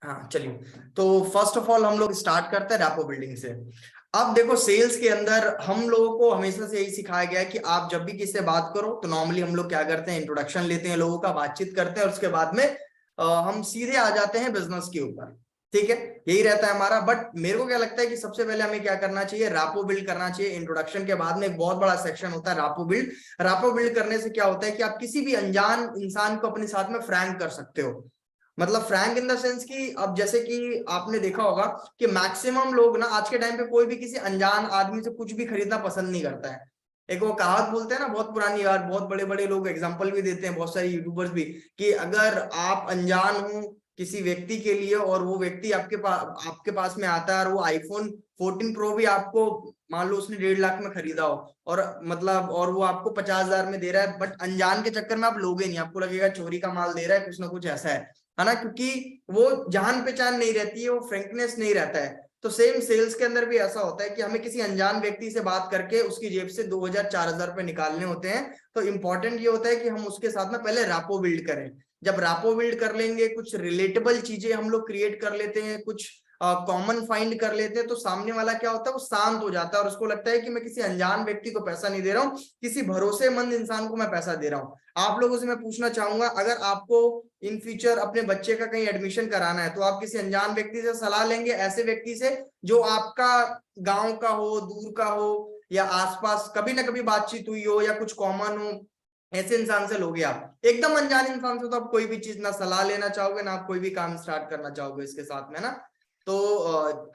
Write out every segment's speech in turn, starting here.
हाँ चलिए, तो फर्स्ट ऑफ ऑल हम लोग स्टार्ट करते हैं रैपो बिल्डिंग से। अब देखो, सेल्स के अंदर हम लोगों को हमेशा से यही सिखाया गया है कि आप जब भी किसी से बात करो तो नॉर्मली हम लोग क्या करते हैं, इंट्रोडक्शन लेते हैं, लोगों का बातचीत करते हैं और उसके बाद में हम सीधे आ जाते हैं बिजनेस के ऊपर। ठीक है, यही रहता है हमारा। बट मेरे को क्या लगता है कि सबसे पहले हमें क्या करना चाहिए, रैपो बिल्ड करना चाहिए। इंट्रोडक्शन के बाद में एक बहुत बड़ा सेक्शन होता है रैपो बिल्ड। रैपो बिल्ड करने से क्या होता है कि आप किसी भी अनजान इंसान को अपने साथ में फ्रैंक कर सकते हो। मतलब फ्रैंक इन द सेंस कि अब जैसे कि आपने देखा होगा कि मैक्सिमम लोग ना आज के टाइम पे कोई भी किसी अनजान आदमी से कुछ भी खरीदना पसंद नहीं करता है। एक वो कहावत बोलते हैं ना, बहुत पुरानी यार, बहुत बड़े बड़े लोग एग्जांपल भी देते हैं, बहुत सारे यूट्यूबर्स भी, कि अगर आप अनजान हो किसी व्यक्ति के लिए और वो व्यक्ति आपके पास में आता है और वो आईफोन 14 प्रो भी आपको, मान लो उसने 1.5 लाख में खरीदा हो और मतलब और वो आपको 50,000 में दे रहा है, बट अनजान के चक्कर में आप लोगे नहीं, आपको लगेगा चोरी का माल दे रहा है, कुछ ना कुछ ऐसा है ना, क्योंकि वो जान पहचान नहीं रहती है, वो फ्रेंकनेस नहीं रहता है। तो सेम सेल्स के अंदर भी ऐसा होता है कि हमें किसी अनजान व्यक्ति से बात करके उसकी जेब से 2,000 4,000 रुपए निकालने होते हैं। तो इंपॉर्टेंट ये होता है कि हम उसके साथ में पहले रैपो बिल्ड करें। जब रैपो बिल्ड कर लेंगे, कुछ रिलेटेबल चीजें हम लोग क्रिएट कर लेते हैं, कुछ कॉमन फाइंड कर लेते हैं, तो सामने वाला क्या होता है, वो शांत हो जाता है और उसको लगता है कि मैं किसी अनजान व्यक्ति को पैसा नहीं दे रहा हूँ, किसी भरोसेमंद इंसान को मैं पैसा दे रहा हूँ। आप लोगों से मैं पूछना चाहूंगा, अगर आपको इन फ्यूचर अपने बच्चे का कहीं एडमिशन कराना है तो आप किसी अनजान व्यक्ति से सलाह लेंगे, ऐसे व्यक्ति से जो आपका गांव का हो, दूर का हो, या आसपास कभी ना कभी बातचीत हुई हो या कुछ कॉमन हो, ऐसे इंसान से लोगे? आप एकदम अनजान इंसान से तो आप कोई भी चीज ना सलाह लेना चाहोगे ना आप कोई भी काम स्टार्ट करना चाहोगे इसके साथ में ना। तो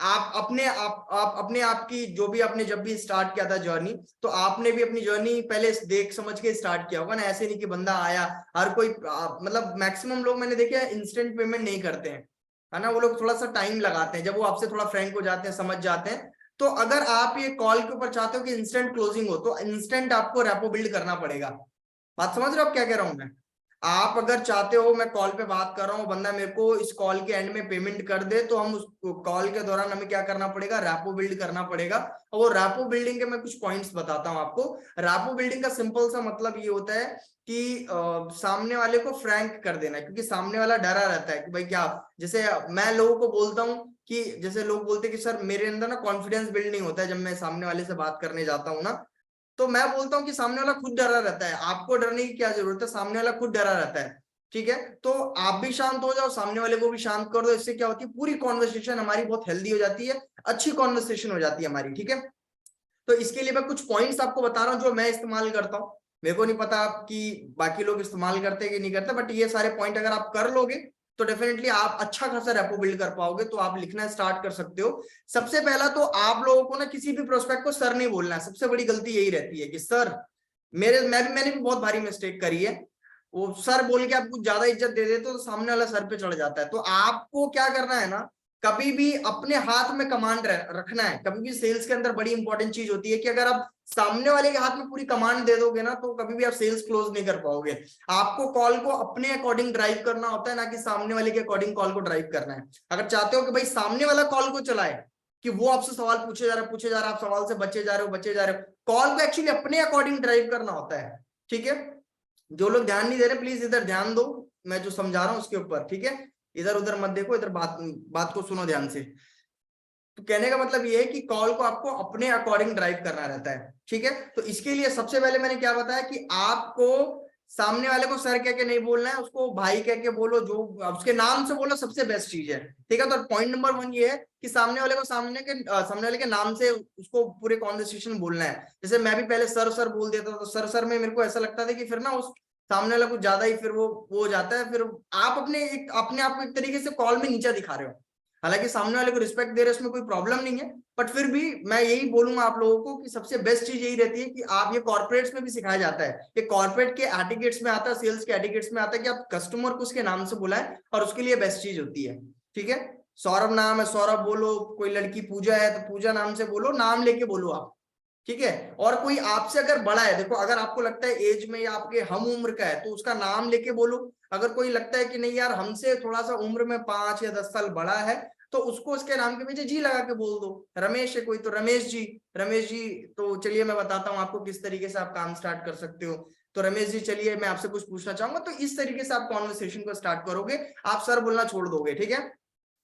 आप अपने आप की जो भी आपने जब भी स्टार्ट किया था जर्नी, तो आपने भी अपनी जर्नी पहले देख समझ के स्टार्ट किया होगा ना, ऐसे नहीं कि बंदा आया। हर कोई मतलब मैक्सिमम लोग मैंने देखे इंस्टेंट पेमेंट नहीं करते हैं, है ना, वो लोग थोड़ा सा टाइम लगाते हैं, जब वो आपसे थोड़ा फ्रैंक हो जाते हैं, समझ जाते हैं। तो अगर आप ये कॉल के ऊपर चाहते हो कि इंस्टेंट क्लोजिंग हो, तो इंस्टेंट आपको रेपो बिल्ड करना पड़ेगा। बात समझ रहे हो आप क्या कह रहा हूं मैं? आप अगर चाहते हो मैं कॉल पे बात कर रहा हूँ, बंदा मेरे को इस कॉल के एंड में पेमेंट कर दे, तो हम उस कॉल के दौरान हमें क्या करना पड़ेगा, रैपो बिल्ड करना पड़ेगा। और वो रैपो बिल्डिंग के मैं कुछ पॉइंट्स बताता हूँ आपको। रैपो बिल्डिंग का सिंपल सा मतलब ये होता है कि सामने वाले को फ्रैंक कर देना, क्योंकि सामने वाला डरा रहता है कि भाई क्या, जैसे मैं लोगों को बोलता हूँ कि जैसे लोग बोलते हैं कि सर मेरे अंदर ना कॉन्फिडेंस बिल्ड नहीं होता है जब मैं सामने वाले से बात करने जाता हूँ ना। तो मैं बोलता हूँ कि सामने वाला खुद डरा रहता है, आपको डरने की क्या जरूरत है, सामने वाला खुद डरा रहता है। ठीक है, तो आप भी शांत हो जाओ, सामने वाले को भी शांत कर दो, इससे क्या होती है, पूरी कॉन्वर्सेशन हमारी बहुत हेल्दी हो जाती है, अच्छी कॉन्वर्सेशन हो जाती है हमारी। ठीक है, तो इसके लिए मैं कुछ पॉइंट्स आपको बता रहा हूँ जो मैं इस्तेमाल करता हूँ। मेरे को नहीं पता कि बाकी लोग इस्तेमाल करते हैं कि नहीं करते, बट ये सारे पॉइंट अगर आप कर लोगे तो डेफिनेटली आप अच्छा खासा रेपो बिल्ड कर पाओगे। तो आप लिखना स्टार्ट कर सकते हो। सबसे पहला तो आप लोगों को ना किसी भी प्रोस्पेक्ट को सर नहीं बोलना है। सबसे बड़ी गलती यही रहती है कि सर, मैंने भी बहुत भारी मिस्टेक करी है। वो सर बोल के आप कुछ ज्यादा इज्जत दे देते तो सामने वाला सर पे चढ़ जाता है। तो आपको क्या करना है ना, कभी भी अपने हाथ में कमांड रखना है। कभी भी सेल्स के अंदर बड़ी इंपॉर्टेंट चीज होती है कि अगर आप सामने वाले के हाथ में पूरी कमांड दे दोगे ना, तो कभी भी आप सेल्स क्लोज नहीं कर पाओगे। आपको कॉल को अपने अकॉर्डिंग ड्राइव करना होता है, ना कि सामने वाले के अकॉर्डिंग कॉल को ड्राइव करना है। अगर चाहते हो कि भाई सामने वाला कॉल को चलाए, कि वो आपसे सवाल पूछे जा रहा है, आप सवाल से बचे जा रहे हो, कॉल को एक्चुअली अपने अकॉर्डिंग ड्राइव करना होता है। ठीक है, जो लोग ध्यान नहीं दे रहे प्लीज इधर ध्यान दो, मैं जो समझा रहा हूं उसके ऊपर। ठीक है, इधर उधर मत देखो, इधर बात बात को सुनो ध्यान से। तो कहने का मतलब ये है कि कॉल को आपको अपने अकॉर्डिंग ड्राइव करना रहता है। ठीक है, तो इसके लिए सबसे पहले मैंने क्या बताया कि आपको सामने वाले को सर कह के नहीं बोलना है, उसको भाई कह के बोलो, जो उसके नाम से बोलो, सबसे बेस्ट चीज है। ठीक है, तो पॉइंट नंबर 1 ये है कि सामने वाले को सामने वाले के नाम से उसको पूरे कॉन्वर्सेशन बोलना है। जैसे मैं भी पहले सर सर बोल देता था, तो सर सर में मेरे को ऐसा लगता था कि फिर ना उस सामने वाला कुछ ज्यादा ही फिर वो हो जाता है, फिर आप अपने आप को एक तरीके से कॉल में नीचा दिखा रहे हो। हालांकि सामने वाले को रिस्पेक्ट दे रहे हैं, उसमें कोई प्रॉब्लम नहीं है, बट फिर भी मैं यही बोलूंगा आप लोगों को कि सबसे बेस्ट चीज यही रहती है कि आप, ये कॉर्पोरेट्स में भी सिखाया जाता है, कि कॉर्पोरेट के एटिकेट्स में आता है, सेल्स के एटिकेट्स में आता है कि आप कस्टमर को उसके नाम से बुलाएं, और उसके लिए बेस्ट चीज होती है। ठीक है, सौरभ नाम है, सौरभ बोलो, कोई लड़की पूजा है तो पूजा नाम से बोलो, नाम लेके बोलो आप। ठीक है, और कोई आपसे अगर बड़ा है, देखो अगर आपको लगता है एज में या आपके हम उम्र का है तो उसका नाम लेके बोलो। अगर कोई लगता है कि नहीं यार हमसे थोड़ा सा उम्र में 5 या 10 साल बड़ा है, तो उसको उसके नाम के पीछे जी लगा के बोल दो। रमेश है कोई तो रमेश जी, रमेश जी। तो चलिए मैं बताता हूँ आपको किस तरीके से आप काम स्टार्ट कर सकते हो। तो रमेश जी चलिए मैं आपसे कुछ पूछना चाहूंगा, तो इस तरीके से आप कॉन्वर्सेशन को स्टार्ट करोगे, आप सर बोलना छोड़ दोगे। ठीक है,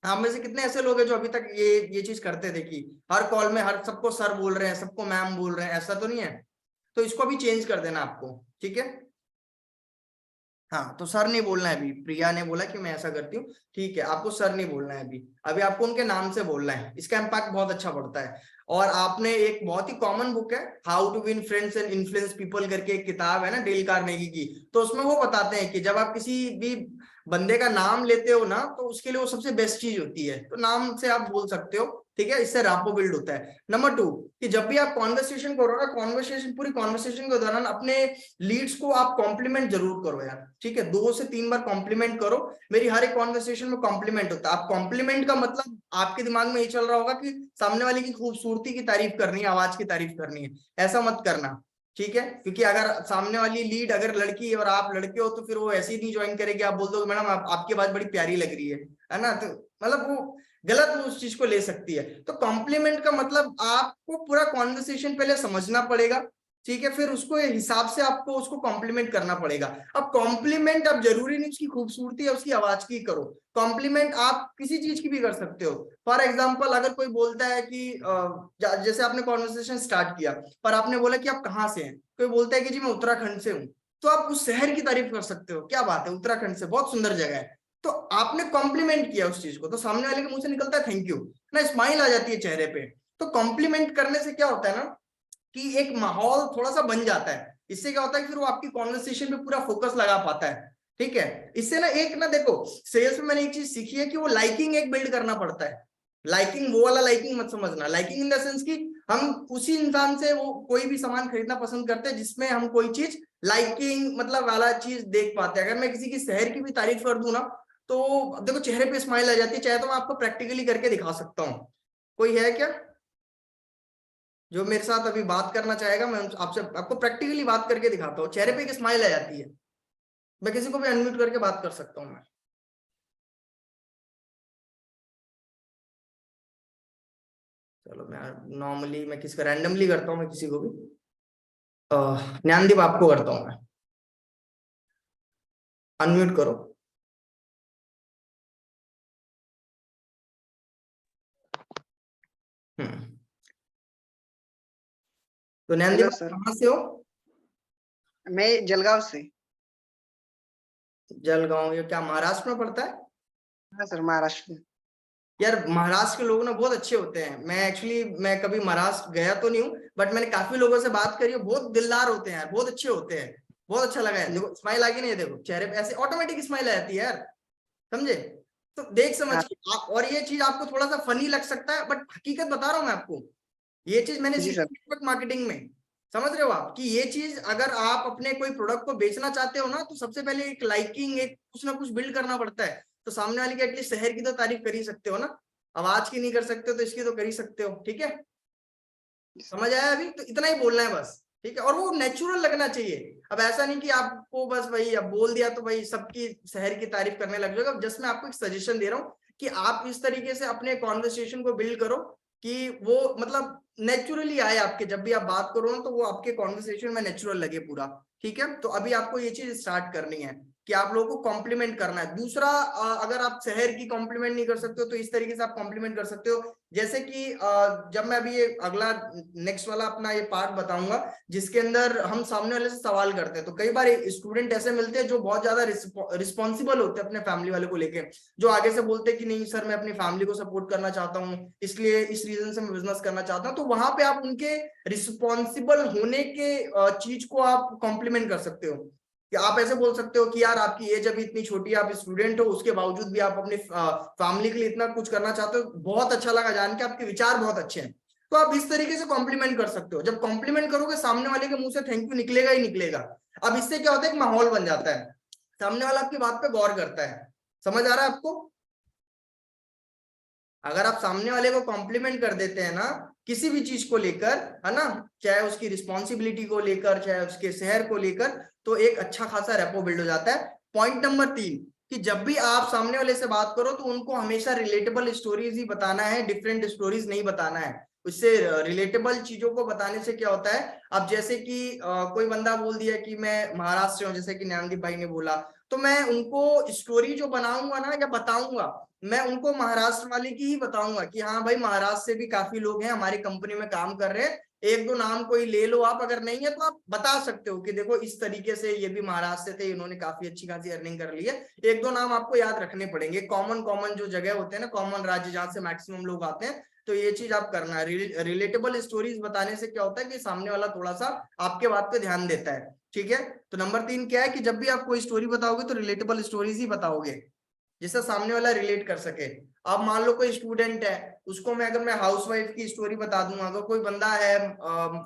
आप में से कितने ऐसे लोग हैं जो अभी तक ये चीज करते थे कि हर कॉल में हर सबको सर बोल रहे हैं, सबको मैम बोल रहे हैं? ऐसा तो नहीं है। तो इसको भी चेंज कर देना आपको, ठीक है। हाँ, तो सर नहीं बोलना है अभी। प्रिया ने बोला कि मैं ऐसा करती हूँ, ठीक है, आपको सर नहीं बोलना है अभी। अभी आपको उनके नाम से बोलना है, इसका इम्पैक्ट बहुत अच्छा पड़ता है। और आपने एक बहुत ही कॉमन बुक है, how to win friends and influence people करके एक किताब है ना, डेल कार्नेगी की। तो उसमें वो बताते हैं कि जब आप किसी भी बंदे का नाम लेते हो ना, तो उसके लिए वो सबसे बेस्ट चीज होती है। तो नाम से आप बोल सकते हो, ठीक है, इससे रैपो बिल्ड होता है। नंबर 2, कि जब भी आप कॉन्वर्सेशन करो ना, पूरी कॉन्वर्सेशन के दौरान अपने लीड्स को आप कॉम्प्लीमेंट जरूर करो यार, ठीक है। 2 से 3 बार कॉम्प्लीमेंट करो। मेरी हर एक कॉन्वर्सेशन में कॉम्प्लीमेंट होता है। आप कॉम्प्लीमेंट का मतलब आपके दिमाग में ये चल रहा होगा कि सामने वाले की खूबसूरती की तारीफ करनी है, आवाज की तारीफ करनी है। ऐसा मत करना, ठीक है। क्योंकि अगर सामने वाली लीड अगर लड़की है और आप लड़के हो, तो फिर वो ऐसे ही नहीं ज्वाइन करेगी। आप बोल दो मैडम आपकी आवाज बड़ी प्यारी लग रही है ना, तो मतलब वो गलत वो उस चीज को ले सकती है। तो कॉम्प्लीमेंट का मतलब आपको पूरा कॉन्वर्सेशन पहले समझना पड़ेगा, ठीक है, फिर उसको हिसाब से आपको उसको कॉम्प्लीमेंट करना पड़ेगा। अब कॉम्प्लीमेंट अब जरूरी नहीं उसकी खूबसूरती या उसकी आवाज की करो। कॉम्प्लीमेंट आप किसी चीज की भी कर सकते हो। फॉर एग्जाम्पल, अगर कोई बोलता है कि जैसे आपने कॉन्वर्सेशन स्टार्ट किया, पर आपने बोला कि आप कहाँ से हैं, कोई बोलता है कि जी मैं उत्तराखंड से हूँ, तो आप उस शहर की तारीफ कर सकते हो, क्या बात है, उत्तराखंड से बहुत सुंदर जगह है। तो आपने कॉम्प्लीमेंट किया उस चीज को, तो सामने वाले के मुंह से निकलता है थैंक यू ना, स्माइल आ जाती है चेहरे पे। तो कॉम्प्लीमेंट करने से क्या होता है ना, कि एक माहौल थोड़ा सा बन जाता है। इससे क्या होता है कि फिर वो आपकी कॉन्वर्सेशन पे पूरा फोकस लगा पाता है, ठीक है। इससे ना एक ना देखो, सेल्स में मैंने एक चीज सीखी है कि वो लाइकिंग एक बिल्ड करना पड़ता है। लाइकिंग वो वाला लाइकिंग मत समझना, लाइकिंग इन द सेंस कि हम उसी इंसान से वो कोई भी सामान खरीदना पसंद करते हैं जिसमें हम कोई चीज लाइकिंग मतलब वाला चीज देख पाते हैं। अगर मैं किसी की शहर की भी तारीफ कर दूं ना, तो देखो चेहरे पे स्माइल आ जाती है। चाहे तो मैं आपको प्रैक्टिकली करके दिखा सकता हूँ। कोई है क्या जो मेरे साथ अभी बात करना चाहेगा? मैं आपसे आपको प्रैक्टिकली बात करके दिखाता हूँ, चेहरे पे एक स्माइल आ जाती है। मैं किसी को भी अनम्यूट करके बात कर सकता हूँ मैं। चलो, मैं नॉर्मली मैं किसी का रैंडमली करता हूँ, मैं किसी को भी ज्ञानदीप आपको करता हूँ मैं। अनम्यूट करो। हम्म। तो ज्ञानदीप हेलो आप सर। कहाँ से हो? मैं जलगांव से। जलगांव, ये क्या महाराष्ट्र में पड़ता है? हाँ सर, महाराष्ट्र में। यार महाराष्ट्र के लोग ना बहुत अच्छे होते हैं। मैं कभी महाराष्ट्र गया तो नहीं हूँ, बट मैंने काफी लोगों से बात करी है, बहुत दिलदार होते हैं यार, बहुत अच्छे होते हैं। बहुत अच्छा लगा है, देखो स्माइल आ गई नहीं है, देखो चेहरे पे ऐसे ऑटोमेटिक स्माइल आ जाती है यार, समझे? तो देख समझ हाँ के और ये चीज आपको थोड़ा सा फनी लग सकता है, बट हकीकत बता रहा हूं मैं आपको। ये चीज मैंने जी सर। सीखी नेटवर्क मार्केटिंग में। समझ रहे हो आप कि ये चीज अगर आप अपने कोई प्रोडक्ट को बेचना चाहते हो ना, तो सबसे पहले एक लाइकिंग, एक कुछ ना कुछ बिल्ड करना पड़ता है। तो सामने वाले की एटलीस्ट शहर की तो तारीफ कर ही सकते हो ना। आवाज की नहीं कर सकते हो तो इसकी तो कर ही सकते हो, ठीक है। समझ आया अभी? तो इतना ही बोलना है बस, ठीक है। और वो नेचुरल लगना चाहिए। अब ऐसा नहीं कि आपको बस भाई अब बोल दिया तो भाई सबकी शहर की तारीफ करने लग जाएगा। जस्ट मैं आपको एक सजेशन दे रहा हूँ कि आप इस तरीके से अपने कॉन्वर्सेशन को बिल्ड करो कि वो मतलब नेचुरली आए आपके, जब भी आप बात करो ना, तो वो आपके कॉन्वर्सेशन में नेचुरल लगे पूरा, ठीक है। तो अभी आपको ये चीज स्टार्ट करनी है कि आप लोगों को कॉम्प्लीमेंट करना है। दूसरा, अगर आप शहर की कॉम्प्लीमेंट नहीं कर सकते हो, तो इस तरीके से आप कॉम्प्लीमेंट कर सकते हो। जैसे कि जब मैं अभी ये अगला नेक्स्ट वाला अपना ये पार्ट बताऊंगा, जिसके अंदर हम सामने वाले से सवाल करते हैं, तो कई बार स्टूडेंट ऐसे मिलते हैं जो बहुत ज्यादा रिस्पॉन्सिबल होते हैं अपने फैमिली वाले को लेके, जो आगे से बोलते हैं कि नहीं सर मैं अपनी फैमिली को सपोर्ट करना चाहता हूँ, इसलिए इस रीजन से मैं बिजनेस करना चाहता हूँ। तो वहां पे आप उनके रिस्पॉन्सिबल होने के चीज को आप कॉम्प्लीमेंट कर सकते हो। कि आप ऐसे बोल सकते हो कि यार आपकी एज अभी इतनी छोटी है, आप स्टूडेंट हो, उसके बावजूद भी आप अपने फैमिली के लिए इतना कुछ करना चाहते हो, बहुत अच्छा लगा जान के, आपके विचार बहुत अच्छे हैं। तो आप इस तरीके से कॉम्प्लीमेंट कर सकते हो। जब कॉम्प्लीमेंट करोगे, सामने वाले के मुंह से थैंक यू निकलेगा ही निकलेगा। अब इससे क्या होता है, एक माहौल बन जाता है, सामने वाला आपकी बात पे गौर करता है। समझ आ रहा है आपको? अगर आप सामने वाले को कॉम्प्लीमेंट कर देते हैं ना, किसी भी चीज को लेकर, है ना, चाहे उसकी रिस्पॉन्सिबिलिटी को लेकर, चाहे उसके शहर को लेकर, तो एक अच्छा खासा रेपो बिल्ड हो जाता है। पॉइंट नंबर 3, कि जब भी आप सामने वाले से बात करो, तो उनको हमेशा रिलेटेबल स्टोरीज ही बताना है, डिफरेंट स्टोरीज नहीं बताना है। उससे रिलेटेबल चीजों को बताने से क्या होता है, अब जैसे कि कोई बंदा बोल दिया कि मैं महाराष्ट्र से हूँ, जैसे कि ज्ञानदीप भाई ने बोला, तो मैं उनको स्टोरी जो बनाऊंगा ना या बताऊंगा, मैं उनको महाराष्ट्र वाले की ही बताऊंगा कि हाँ भाई महाराष्ट्र से भी काफी लोग हैं हमारी कंपनी में काम कर रहे हैं, एक दो नाम कोई ले लो आप, अगर नहीं है तो आप बता सकते हो कि देखो इस तरीके से ये भी महाराष्ट्र से थे, इन्होंने काफी अच्छी खासी अर्निंग कर ली है। एक दो नाम आपको याद रखने पड़ेंगे, कॉमन कॉमन जो जगह होते हैं ना, कॉमन राज्य जहाँ से मैक्सिमम लोग आते हैं, तो ये चीज आप करना है। रिलेटेबल स्टोरीज बताने से क्या होता है कि सामने वाला थोड़ा सा आपके बात पे ध्यान देता है। ठीक है, तो नंबर 3 क्या है कि जब भी आप कोई स्टोरी बताओगे तो रिलेटेबल स्टोरीज ही बताओगे जिससे सामने वाला रिलेट कर सके। अब मान लो कोई स्टूडेंट है, उसको मैं अगर मैं हाउसवाइफ की स्टोरी बता दूंगा, अगर कोई बंदा है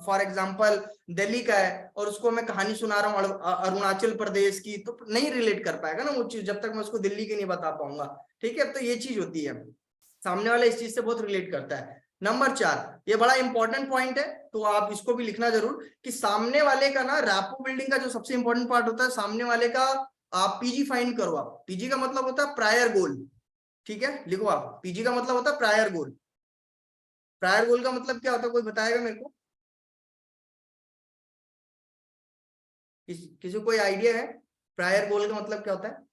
फॉर एग्जांपल दिल्ली का है और उसको मैं कहानी सुना रहा हूँ अरुणाचल प्रदेश की, तो नहीं रिलेट कर पाएगा ना वो चीज जब तक मैं उसको दिल्ली की नहीं बता पाऊंगा। ठीक है, तो ये चीज होती है, सामने वाला इस चीज से बहुत रिलेट करता है। नंबर 4, ये बड़ा इंपॉर्टेंट पॉइंट है, तो आप इसको भी लिखना जरूर कि सामने वाले का ना रैपो बिल्डिंग का जो सबसे इंपॉर्टेंट पार्ट होता है, सामने वाले का आप पीजी फाइंड करो। आप पीजी का मतलब होता है प्रायर गोल। ठीक है, लिखो आप, पीजी का मतलब होता है प्रायर गोल। प्रायर गोल का मतलब क्या होता है, कोई बताएगा मेरे को? किसी को कोई आइडिया है प्रायर गोल का मतलब क्या होता है?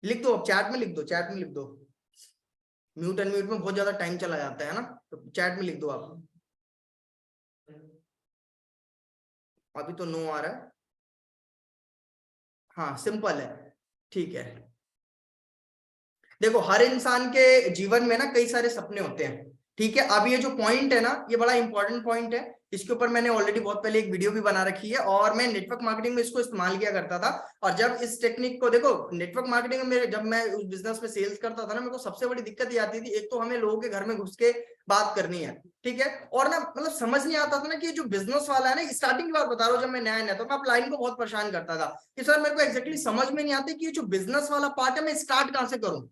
लिख दो, चैट में लिख दो, चैट में लिख दो। म्यूट एंड म्यूट में बहुत ज्यादा टाइम चला जाता है ना, तो चैट में लिख दो आप। अभी तो नो आ रहा है। हाँ सिंपल है, ठीक है। देखो हर इंसान के जीवन में ना कई सारे सपने होते हैं। ठीक है, अब ये जो पॉइंट है ना, ये बड़ा इंपॉर्टेंट पॉइंट है। इसके ऊपर मैंने ऑलरेडी बहुत पहले एक वीडियो भी बना रखी है और मैं नेटवर्क मार्केटिंग में इसको इस्तेमाल किया करता था। और जब इस टेक्निक को देखो, नेटवर्क मार्केटिंग में मेरे, जब मैं उस बिजनेस में सेल्स करता था ना, मेरे को सबसे बड़ी दिक्कत ये आती थी, एक तो हमें लोगों के घर में घुस के बात करनी है। ठीक है, और ना मतलब समझ नहीं आता था ना कि जो बिजनेस वाला है ना, स्टार्टिंग की बात बता रहा हूँ, जब मैं नया नया तो मैं अपलाइन को बहुत परेशान करता था कि सर मेरे को एक्जैक्टली समझ में नहीं आती कि जो बिजनेस वाला पार्ट है मैं स्टार्ट कहाँ से करूँ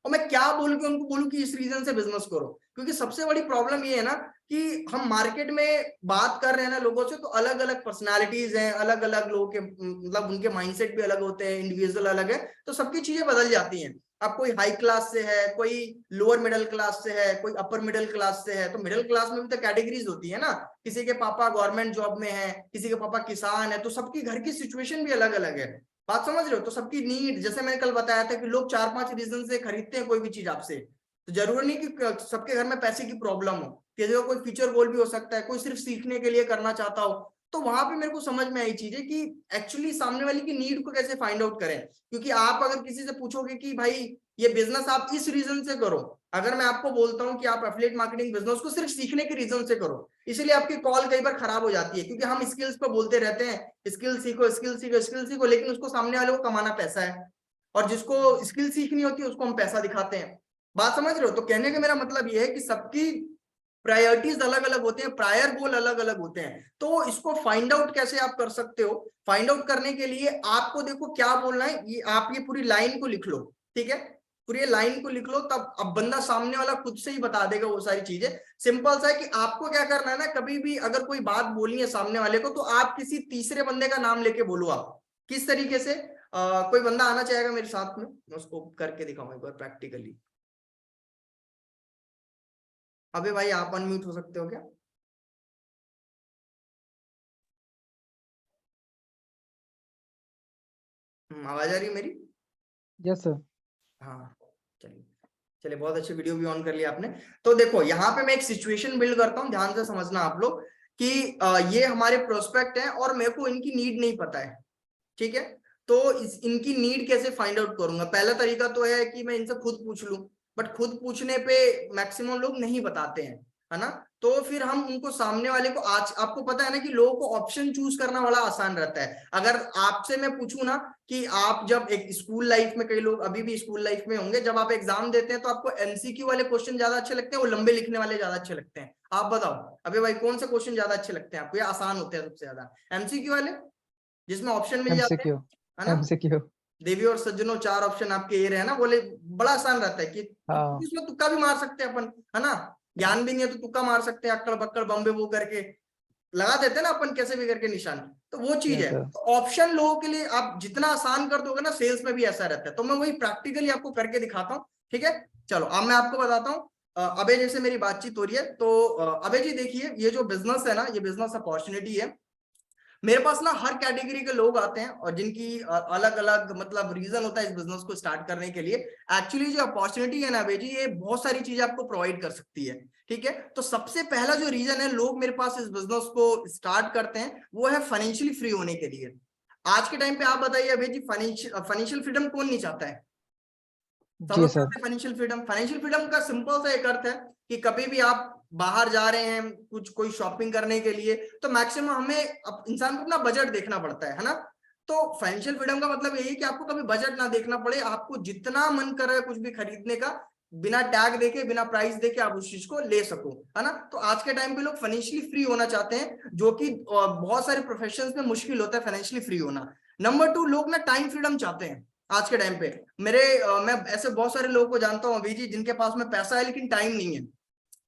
और मैं क्या बोल के उनको बोलूं कि इस रीजन से बिजनेस करो। क्योंकि सबसे बड़ी प्रॉब्लम ये है ना कि हम मार्केट में बात कर रहे हैं ना लोगों से, तो अलग अलग पर्सनालिटीज हैं, अलग अलग लोगों के मतलब उनके माइंडसेट भी अलग होते हैं, इंडिविजुअल अलग है, तो सबकी चीजें बदल जाती हैं। अब कोई हाई क्लास से है, कोई लोअर मिडिल क्लास से है, कोई अपर मिडिल क्लास से है, तो मिडिल क्लास में भी तो कैटेगरीज होती है ना, किसी के पापा गवर्नमेंट जॉब में है, किसी के पापा किसान है, तो सबकी घर की सिचुएशन भी अलग अलग है। बात समझ रहे हो? तो सबकी नीड, जैसे मैंने कल बताया था कि लोग 4-5 रीजन से खरीदते हैं कोई भी चीज आपसे, तो जरूरी नहीं कि सबके घर में पैसे की प्रॉब्लम हो, किसी का कोई फ्यूचर गोल भी हो सकता है, कोई सिर्फ सीखने के लिए करना चाहता हो। तो वहां पे मेरे को समझ में आई चीज है कि एक्चुअली सामने वाले की नीड को कैसे फाइंड आउट करें। क्योंकि आप अगर किसी से पूछोगे कि भाई ये बिजनेस आप इस रीजन से करो, अगर मैं आपको बोलता हूँ कि आप एफिलिएट मार्केटिंग बिजनेस को सिर्फ सीखने के रीजन से करो, इसलिए आपकी कॉल कई बार खराब हो जाती है, क्योंकि हम स्किल्स पे बोलते रहते हैं स्किल सीखो स्किल सीखो स्किल सीखो, लेकिन उसको सामने वाले को कमाना पैसा है, और जिसको स्किल सीखनी होती है उसको हम पैसा दिखाते हैं। बात समझ रहे हो? तो कहने का मेरा मतलब ये है कि सबकी प्रायोरिटीज अलग अलग होते हैं, प्रायर गोल अलग अलग होते हैं, तो इसको फाइंड आउट कैसे आप कर सकते हो? फाइंड आउट करने के लिए आपको देखो क्या बोलना है, ये आप ये पूरी लाइन को लिख लो। ठीक है, पूरी लाइन को लिख लो, तब अब बंदा सामने वाला खुद से ही बता देगा वो सारी चीजें। सिंपल सा है कि आपको क्या करना है ना, कभी भी अगर कोई बात बोलनी है सामने वाले को, तो आप किसी तीसरे बंदे का नाम लेके बोलो। आप किस तरीके से, कोई बंदा आना चाहेगा मेरे साथ में, मैं उसको करके दिखाऊंगा एक बार प्रैक्टिकली। अबे भाई आप अनम्यूट हो सकते हो क्या? आवाज आ रही है मेरी? Yes sir. हाँ, चलिए चलिए, बहुत अच्छी वीडियो भी ऑन कर लिया आपने। तो देखो यहाँ पे मैं एक सिचुएशन बिल्ड करता हूँ, ध्यान से समझना आप लोग कि ये हमारे प्रोस्पेक्ट हैं और मेरे को इनकी नीड नहीं पता है। ठीक है, तो इनकी नीड कैसे फाइंड आउट करूंगा? पहला तरीका तो है कि मैं इनसे खुद पूछ लूं, बट खुद पूछने पे मैक्सिमम लोग नहीं बताते हैं, है ना? तो फिर हम उनको सामने वाले को, आज आपको पता है ना कि लोगों को ऑप्शन चूज करना बड़ा आसान रहता है। अगर आपसे मैं पूछूं ना कि आप जब एक स्कूल लाइफ में, कई लोग अभी भी स्कूल लाइफ में होंगे, जब आप एग्जाम देते हैं तो आपको एमसीक्यू वाले क्वेश्चन ज्यादा अच्छे लगते हैं, वो लंबे लिखने वाले ज्यादा अच्छे लगते हैं? आप बताओ अबे भाई, कौन से क्वेश्चन ज्यादा अच्छे लगते हैं आपको, या आसान होते हैं सबसे ज्यादा? एमसीक्यू वाले जिसमें ऑप्शन मिल जाते हैं, एमसीक्यू। है ना? एमसीक्यू। देवी और सज्जनों, 4 ऑप्शन आपके ये रहे ना, बोले बड़ा आसान रहता है कि हाँ। इसमें तुक्का भी मार सकते हैं अपन, है ना? ज्ञान भी नहीं है तो तुक्का मार सकते हैं, अक्कड़ बक्कड़ बम्बे वो करके लगा देते हैं ना अपन, कैसे भी करके निशान। तो वो चीज यस है, सर। तो ऑप्शन लोगों के लिए आप जितना आसान कर दोगे ना, सेल्स में भी ऐसा रहता है। तो मैं वही प्रैक्टिकली आपको करके दिखाता हूँ। ठीक है, चलो अब मैं आपको बताता हूँ। अबे जैसे मेरी बातचीत हो रही है, तो अबे जी देखिए, ये जो बिजनेस है ना, ये बिजनेस अपॉर्चुनिटी है। मेरे पास ना हर कैटेगरी के लोग आते हैं और जिनकी अलग अलग मतलब रीजन होता है इस बिजनेस को स्टार्ट करने के लिए। एक्चुअली जो अपॉर्चुनिटी है ना अभय जी, ये बहुत सारी चीजें आपको प्रोवाइड कर सकती है, ठीक है। तो सबसे पहला जो रीजन है लोग मेरे पास इस बिजनेस को स्टार्ट करते हैं, वो है फाइनेंशियली फ्री होने के लिए। आज के टाइम पे आप बताइए अभय जी, फाइनेंशियल फ्रीडम कौन नहीं चाहता है? सब जी लोग सर। चाहते हैं फाइनेंशियल फ्रीडम। फाइनेंशियल फ्रीडम का सिंपल सा एक अर्थ है कि कभी भी आप बाहर जा रहे हैं कुछ कोई शॉपिंग करने के लिए, तो मैक्सिमम हमें इंसान को अपना बजट देखना पड़ता है ना। तो फाइनेंशियल फ्रीडम का मतलब यही है कि आपको कभी बजट ना देखना पड़े, आपको जितना मन कर रहा है कुछ भी खरीदने का, बिना टैग देके बिना प्राइस देके आप उस चीज को ले सको, है ना। तो आज के टाइम पे लोग फाइनेंशियली फ्री होना चाहते हैं, जो कि बहुत सारे प्रोफेशंस में मुश्किल होता है फाइनेंशियली फ्री होना। नंबर 2, लोग ना टाइम फ्रीडम चाहते हैं आज के टाइम पे। मैं ऐसे बहुत सारे लोगों को जानता हूँ अभी जी, जिनके पास में पैसा है लेकिन टाइम नहीं है।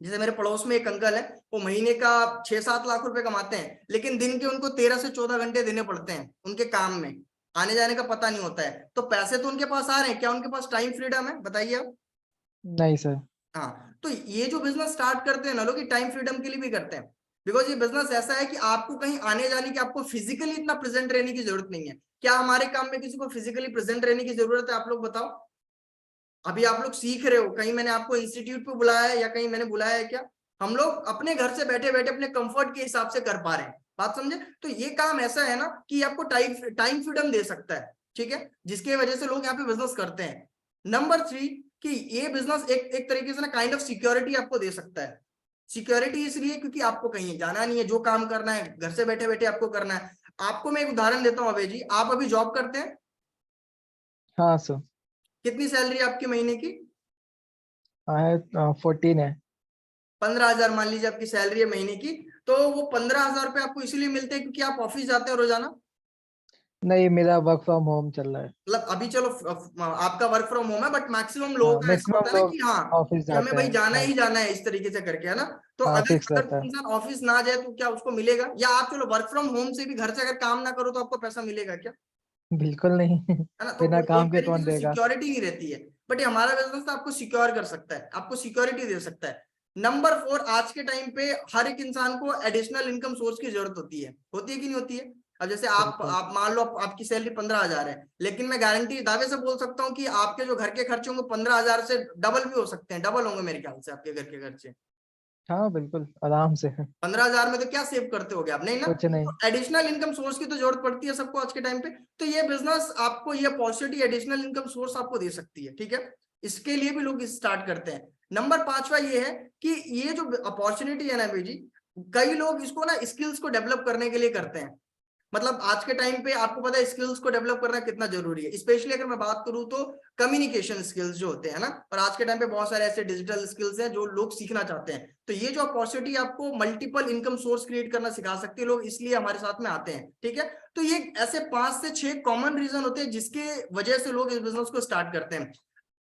जैसे मेरे पड़ोस में एक अंकल है, वो महीने का 6-7 लाख रुपए कमाते हैं, लेकिन दिन के उनको 13 से 14 घंटे देने पड़ते हैं उनके काम में, आने जाने का पता नहीं होता है। तो पैसे तो उनके पास आ रहे हैं, क्या उनके पास टाइम फ्रीडम है? बताइए आप। नहीं सर। हाँ, तो ये जो बिजनेस स्टार्ट करते हैं ना लोग, टाइम फ्रीडम के लिए भी करते हैं। बिकॉज ये बिजनेस ऐसा है कि आपको कहीं आने जाने की, आपको फिजिकली इतना प्रेजेंट रहने की जरूरत नहीं है। क्या हमारे काम में किसी को फिजिकली प्रेजेंट रहने की जरूरत है? आप लोग बताओ। अभी आप लोग सीख रहे हो, कहीं मैंने आपको इंस्टीट्यूट पे बुलाया है या कहीं मैंने बुलाया है क्या? हम लोग अपने घर से बैठे बैठे अपने कंफर्ट के हिसाब से कर पा रहे हैं, बात समझे? तो ये काम ऐसा है ना कि आपको टाइम फ्रीडम दे सकता है, ठीक है, जिसकी वजह से लोग यहाँ पे बिजनेस करते हैं। नंबर 3, कि ये बिजनेस एक एक तरीके से ना काइंड ऑफ सिक्योरिटी आपको दे सकता है। सिक्योरिटी इसलिए क्योंकि आपको कहीं जाना नहीं है, जो काम करना है घर से बैठे बैठे आपको करना है। आपको मैं एक उदाहरण देता हूँ अभय जी, आप अभी जॉब करते हैं, हाँ सर। कितनी सैलरी है आपकी महीने की? हाँ है, 14 है। 15,000 मान लीजिए आपकी सैलरी है महीने की। तो वो 15,000 रुपए आपको इसीलिए मिलते हैं क्योंकि आप ऑफिस जाते हैं रोजाना? नहीं, मेरा वर्क फ्रॉम होम चल रहा है। मतलब अभी चलो आपका वर्क फ्रॉम होम है, बट मैक्सिमम लोगों हाँ, का ऐसा मैक्सिमम होता है ना लोग कि हाँ, ऑफिस कि हमें जाते भाई हैं। जाना हाँ। ही जाना है इस तरीके से करके, है ना। तो हाँ, अगर फिक्स अगर रहता कोई है। इंसान ऑफिस ना जाए तो क्या उसको मिलेगा? या आप चलो वर्क फ्रॉम होम से भी घर से अगर काम ना करो तो आपको पैसा मिलेगा क्या? बिल्कुल नहीं। है ना। तो बिना वो काम एक के तरीके कौन से देगा। सिक्योरिटी नहीं रहती है। बट ये हमारा बिजनेस आपको सिक्योर कर सकता है, आपको सिक्योरिटी दे सकता है। नंबर 4, आज के टाइम पे हर एक इंसान को एडिशनल इनकम सोर्स की जरूरत होती है कि नहीं होती है? अब जैसे बिल्कुल। आप मान लो आपकी सैलरी 15,000 है, लेकिन मैं गारंटी दावे से बोल सकता हूँ कि आपके जो घर के खर्चे होंगे 15,000 से डबल भी हो सकते हैं, डबल होंगे मेरे ख्याल से आपके घर के खर्चे। हाँ बिल्कुल, आराम से। 15,000 में तो क्या सेव करते होगे आप? नहीं ना। कुछ नहीं। तो एडिशनल इनकम सोर्स की तो जरूरत पड़ती है सबको आज के टाइम पे। तो ये बिजनेस आपको ये अपॉर्चुनिटी एडिशनल इनकम सोर्स आपको दे सकती है, ठीक है। इसके लिए भी लोग स्टार्ट करते हैं। नंबर 5वां ये है कि ये जो अपॉर्चुनिटी है ना भाई जी, कई लोग इसको ना स्किल्स को डेवलप करने के लिए करते हैं। मतलब आज के टाइम पे आपको पता है स्किल्स को डेवलप करना कितना जरूरी है। स्पेशली अगर मैं बात करूं तो कम्युनिकेशन स्किल्स जो होते हैं ना, और आज के टाइम पे बहुत सारे ऐसे डिजिटल स्किल्स हैं जो लोग सीखना चाहते हैं। तो ये जो अपॉर्चुनिटी आपको मल्टीपल इनकम सोर्स क्रिएट करना सिखा सकती है, लोग इसलिए हमारे साथ में आते हैं, ठीक है। तो ये ऐसे 5 से 6 कॉमन रीजन होते हैं जिसके वजह से लोग इस बिजनेस को स्टार्ट करते हैं।